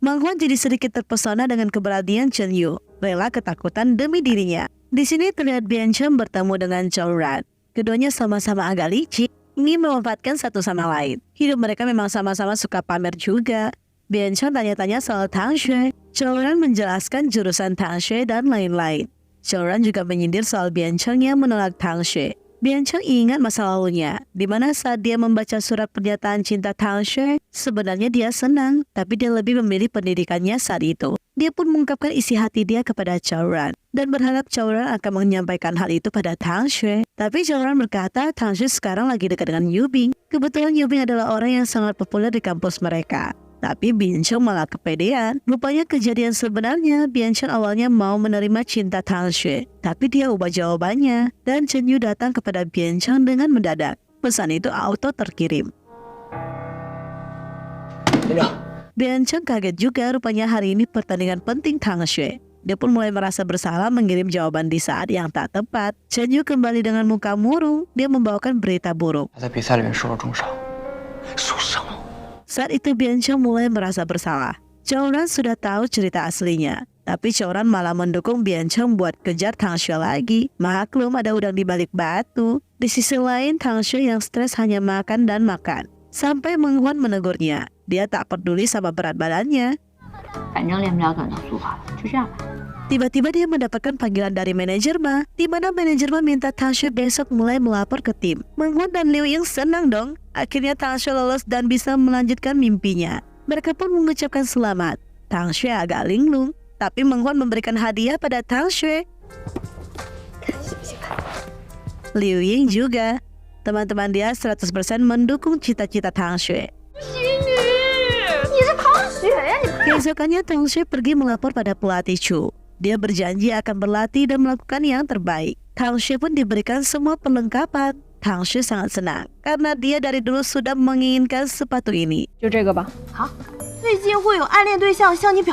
Meng Huan jadi sedikit terpesona dengan keberanian Chen Yu, rela ketakutan demi dirinya. Di sini terlihat Bian Chen bertemu dengan Chaoran. Keduanya sama-sama agak licik, ingin memanfaatkan satu sama lain. Hidup mereka memang sama-sama suka pamer juga. Bian Chen tanya-tanya soal Tang Xue. Chaoran menjelaskan jurusan Tang Xue dan lain-lain. Chaoran juga menyindir soal Bian Chen yang menolak Tang Xue. Bian Chen ingat masa lalunya, di mana saat dia membaca surat pernyataan cinta Tang Xue, sebenarnya dia senang, tapi dia lebih memilih pendidikannya saat itu. Dia pun mengungkapkan isi hati dia kepada Chaoran, dan berharap Chaoran akan menyampaikan hal itu pada Tang Xue. Tapi Chaoran berkata Tang Xue sekarang lagi dekat dengan Yubing. Kebetulan Yubing adalah orang yang sangat populer di kampus mereka. Tapi Bian Chen malah kepedean. Rupanya kejadian sebenarnya, Bian Chen awalnya mau menerima cinta Tang Xue. Tapi dia ubah jawabannya. Dan Chen Yu datang kepada Bian Chen dengan mendadak. Pesan itu auto terkirim. Bian Chen kaget juga, rupanya hari ini pertandingan penting Tang Xue. Dia pun mulai merasa bersalah mengirim jawaban di saat yang tak tepat. Chen Yu kembali dengan muka murung. Dia membawakan berita buruk. Saat itu Bian Chen mulai merasa bersalah. Chaoran sudah tahu cerita aslinya. Tapi Chaoran malah mendukung Bian Chen buat kejar Tang Xue lagi. Maklum ada udang di balik batu. Di sisi lain Tang Xue yang stres hanya makan dan makan. Sampai Meng Huan menegurnya. Dia tak peduli sama berat badannya. Tiba-tiba dia mendapatkan panggilan dari manajer Ma, di mana manajer Ma minta Tang Xue besok mulai melapor ke tim. Meng Huan dan Liu Ying senang dong. Akhirnya Tang Xue lolos dan bisa melanjutkan mimpinya. Mereka pun mengucapkan selamat. Tang Xue agak linglung, tapi Meng Huan memberikan hadiah pada Tang Xue. Liu Ying juga. Teman-teman dia 100% mendukung cita-cita Tang Xue. Keesokannya Tang Xue pergi melapor pada pelatih Chu. Dia berjanji akan berlatih dan melakukan yang terbaik. Tang Xue pun diberikan semua perlengkapan. Tang Xue sangat senang karena dia dari dulu sudah menginginkan sepatu ini.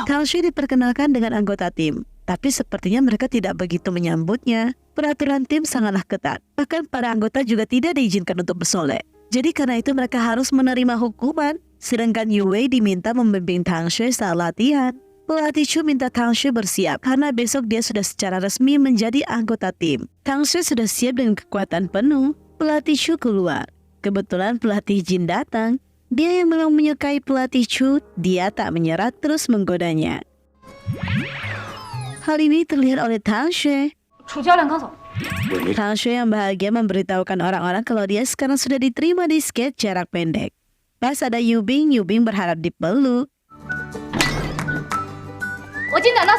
Tang Xue diperkenalkan dengan anggota tim, tapi sepertinya mereka tidak begitu menyambutnya. Peraturan tim sangatlah ketat. Bahkan para anggota juga tidak diizinkan untuk bersolek. Jadi karena itu mereka harus menerima hukuman. Sedangkan Yu Wei diminta membimbing Tang Xue saat latihan. Pelatih Chu minta Tang Xue bersiap karena besok dia sudah secara resmi menjadi anggota tim. Tang Xue sudah siap dengan kekuatan penuh. Pelatih Chu keluar. Kebetulan pelatih Jin datang. Dia yang memang menyukai pelatih Chu, dia tak menyerah terus menggodanya. Hal ini terlihat oleh Tang Xue. Tang Xue yang bahagia memberitahukan orang-orang kalau dia sekarang sudah diterima di skate jarak pendek. Pas ada Yubing, Yubing berharap dipeluk.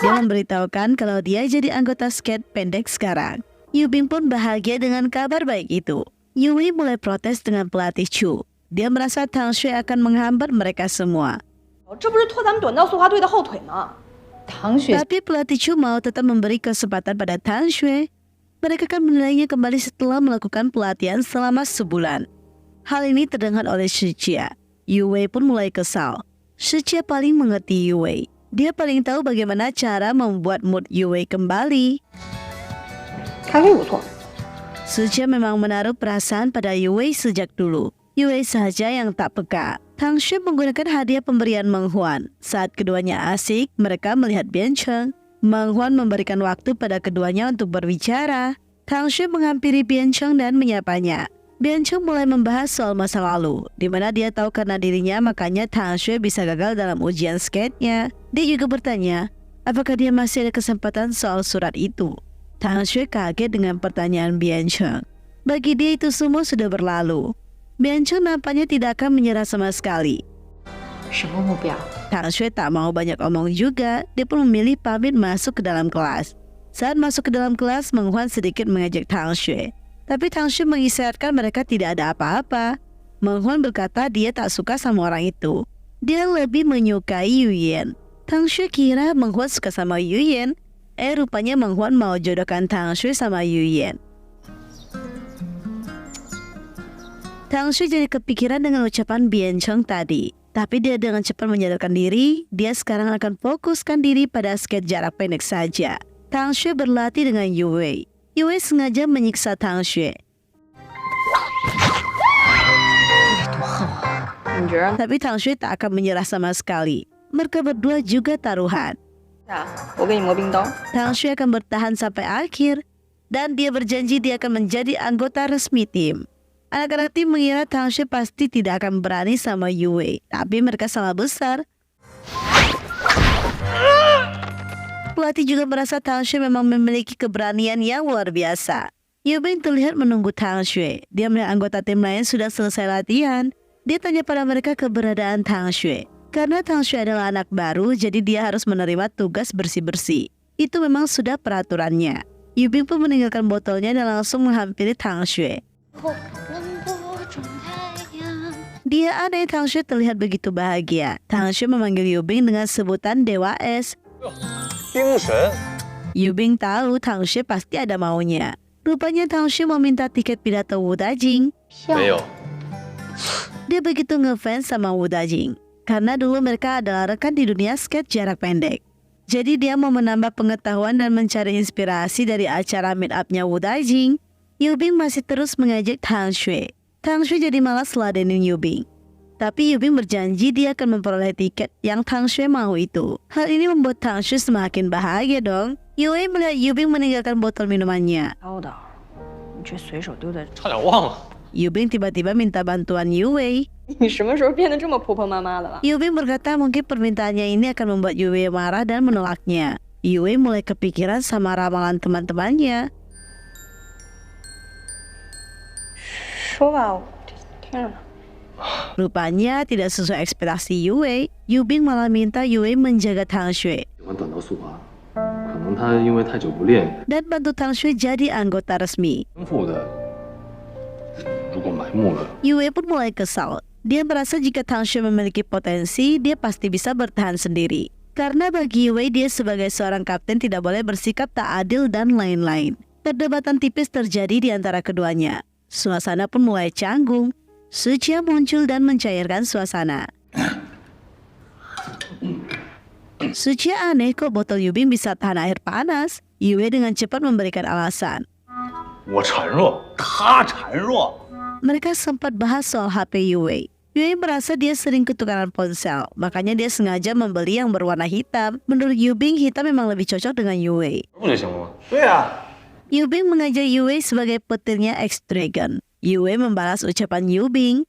Dia memberitahukan kalau dia jadi anggota skate pendek sekarang. Yubing pun bahagia dengan kabar baik itu. Yue mulai protes dengan pelatih Chu. Dia merasa Tang Xue akan menghambat mereka semua. Tapi pelatih Chu mau tetap memberi kesempatan pada Tang Xue. Mereka akan menilainya kembali setelah melakukan pelatihan selama sebulan. Hal ini terdengar oleh Shichia. Yue pun mulai kesal. Shichia paling mengerti Yue. Dia paling tahu bagaimana cara membuat mood Yue kembali. Shichia memang menaruh perasaan pada Yue sejak dulu. Yue saja yang tak peka. Tang Xue menggunakan hadiah pemberian Meng Huan. Saat keduanya asik, mereka melihat Bian Cheng. Meng Huan memberikan waktu pada keduanya untuk berbicara. Tang Xue menghampiri Bian Cheng dan menyapanya. Bian Cheng mulai membahas soal masa lalu, di mana dia tahu karena dirinya makanya Tang Xue bisa gagal dalam ujian skate-nya. Dia juga bertanya, apakah dia masih ada kesempatan soal surat itu. Tang Xue kaget dengan pertanyaan Bian Cheng. Bagi dia itu semua sudah berlalu. Bian Cheng nampaknya tidak akan menyerah sama sekali. Tang Xue tak mau banyak omong juga, dia pun memilih pamit masuk ke dalam kelas. Saat masuk ke dalam kelas, Meng Huan sedikit mengejek Tang Xue. Tapi Tang Xue mengisyaratkan mereka tidak ada apa-apa. Meng Huan berkata dia tak suka sama orang itu. Dia lebih menyukai Yuyen. Tang Xue kira Meng Huan suka sama Yuyen. Rupanya Meng Huan mau jodohkan Tang Xue sama Yuyen. Tang Xue jadi kepikiran dengan ucapan Bian Cheng tadi. Tapi dia dengan cepat menyadarkan diri, dia sekarang akan fokuskan diri pada skate jarak pendek saja. Tang Xue berlatih dengan Yue. Yue sengaja menyiksa Tang Xue. Tapi Tang Xue tak akan menyerah sama sekali. Mereka berdua juga taruhan. Tang Xue akan bertahan sampai akhir. Dan dia berjanji dia akan menjadi anggota resmi tim. Anak-anak tim mengira Tang Xue pasti tidak akan berani sama Yue. Tapi mereka salah besar. Pelatih juga merasa Tang Xue memang memiliki keberanian yang luar biasa. Yubing terlihat menunggu Tang Xue. Dia melihat anggota tim lain sudah selesai latihan. Dia tanya pada mereka keberadaan Tang Xue. Karena Tang Xue adalah anak baru, jadi dia harus menerima tugas bersih-bersih. Itu memang sudah peraturannya. Yubing pun meninggalkan botolnya dan langsung menghampiri Tang Xue. Dia aneh Tang Xue terlihat begitu bahagia. Tang Xue memanggil Yubing dengan sebutan Dewa Es. Yubing tahu Tang Xue pasti ada maunya. Rupanya Tang Xue meminta tiket pidato Wu Dajing. Dia begitu ngefans sama Wu Dajing. Karena dulu mereka adalah rekan di dunia skate jarak pendek. Jadi dia mau menambah pengetahuan dan mencari inspirasi dari acara meet up-nya Wu Dajing. Yubing masih terus mengejek Tang Xue. Tang Xue jadi malas ladenin Yubing. Tapi Yubing berjanji dia akan memperoleh tiket yang Tang Xue mau itu. Hal ini membuat Tang Xue semakin bahagia dong. Yue melihat Yubing meninggalkan botol minumannya. Yubing tiba-tiba minta bantuan Yue. Yubing berkata mungkin permintaannya ini akan membuat Yue marah dan menolaknya. Yue mulai kepikiran sama ramalan teman-temannya. Rupanya tidak sesuai ekspektasi Yue. Yubing malah minta Yue menjaga Tang Xue dan bantu Tang Xue jadi anggota resmi. Yue pun mulai kesal. Dia merasa jika Tang Xue memiliki potensi, dia pasti bisa bertahan sendiri. Karena bagi Yue, dia sebagai seorang kapten tidak boleh bersikap tak adil dan lain-lain. Perdebatan tipis terjadi di antara keduanya. Suasana pun mulai canggung. Shichia muncul dan mencairkan suasana. Shichia aneh kok botol Yubing bisa tahan air panas. Yue dengan cepat memberikan alasan. Mereka sempat bahas soal HP Yue. Yue merasa dia sering ketukaran ponsel, makanya dia sengaja membeli yang berwarna hitam. Menurut Yubing, hitam memang lebih cocok dengan Yue. Yubing mengajar Yue sebagai petirnya X-Dragon. Yue membalas ucapan Yubing.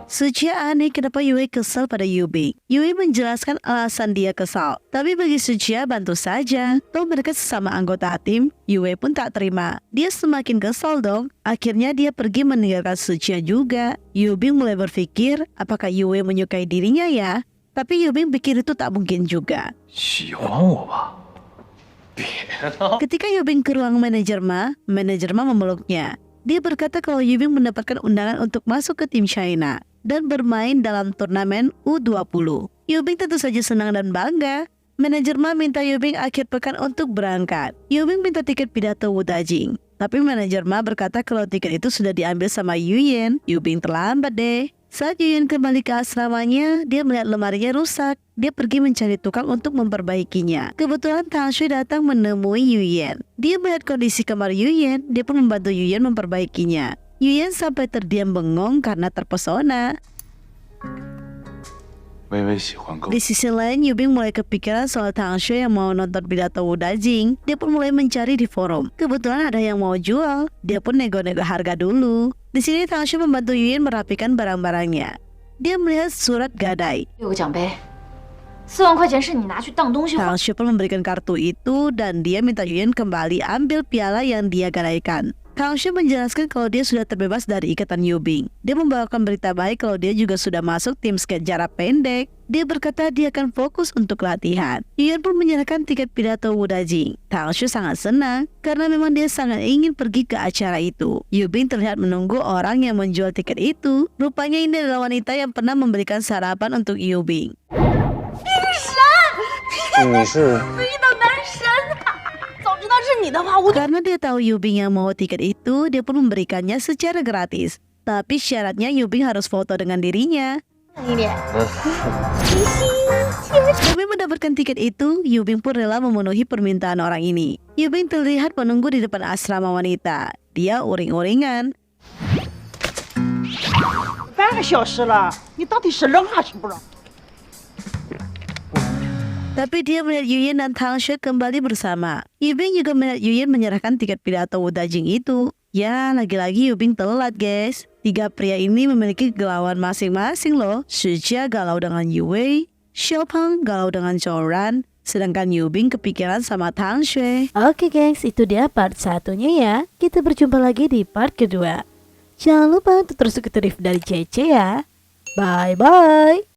Shichia aneh kenapa Yue kesal pada Yubing. Yue menjelaskan alasan dia kesal. Tapi bagi Shichia bantu saja. Tahu mereka sesama anggota tim, Yue pun tak terima. Dia semakin kesal dong. Akhirnya dia pergi meninggalkan Shichia juga. Yubing mulai berpikir apakah Yue menyukai dirinya ya. Tapi Yubing pikir itu tak mungkin juga. 喜欢我吧？别闹！ Ketika Yubing ke ruang manajer Ma memeluknya. Dia berkata kalau Yubing mendapatkan undangan untuk masuk ke tim China dan bermain dalam turnamen U20. Yubing tentu saja senang dan bangga. Manajer Ma minta Yubing akhir pekan untuk berangkat. Yubing minta tiket pidato Wu Dajing. Tapi manajer Ma berkata kalau tiket itu sudah diambil sama Yuyen. Yubing terlambat deh. Saat Yuyen kembali ke asramanya, dia melihat lemarinya rusak. Dia pergi mencari tukang untuk memperbaikinya. Kebetulan Tang Shui datang menemui Yuyen. Dia melihat kondisi kamar Yuyen, dia pun membantu Yuyen memperbaikinya. Yuyen sampai terdiam bengong karena terpesona. 微微喜欢购 Di sisi lain, Yubing mulai kepikiran soal Tang Shui yang mau nonton pidato Wu Dajing. Dia pun mulai mencari di forum. Kebetulan ada yang mau jual. Dia pun nego-nego harga dulu. Di sini Tang Shui membantu Yuyen merapikan barang-barangnya. Dia melihat surat gadai. 6个奖杯，4万块钱是你拿去当东西花。 Tang Shui pun memberikan kartu itu dan dia minta Yuyen kembali ambil piala yang dia gadaikan. Tang Shui menjelaskan kalau dia sudah terbebas dari ikatan Yubing. Dia membawakan berita baik kalau dia juga sudah masuk tim skate jarak pendek. Dia berkata dia akan fokus untuk latihan. Yuyen pun menyerahkan tiket pidato Wu Dajing. Tang Shui sangat senang karena memang dia sangat ingin pergi ke acara itu. Yubing terlihat menunggu orang yang menjual tiket itu. Rupanya ini adalah wanita yang pernah memberikan sarapan untuk Yubing. 你是 Karena dia tahu Yubing yang mau tiket itu, dia pun memberikannya secara gratis. Tapi syaratnya Yubing harus foto dengan dirinya. Demi mendapatkan tiket itu, Yubing pun rela memenuhi permintaan orang ini. Yubing terlihat menunggu di depan asrama wanita. Dia uring-uringan. 半个小时了，你到底是扔还是不扔？ Tapi dia melihat Yuyen dan Tang Shui kembali bersama. Yubing juga melihat Yuyen menyerahkan tiket pidato Wu Dajing itu. Ya, lagi-lagi Yubing telat, guys. 3 pria ini memiliki galauan masing-masing loh. Shijia galau dengan Yue, Xiaopeng galau dengan Zhouran, sedangkan Yubing kepikiran sama Tang Shui. Oke guys, itu dia part 1-nya ya. Kita berjumpa lagi di part kedua. Jangan lupa untuk terus ikuti review dari Cece ya. Bye-bye.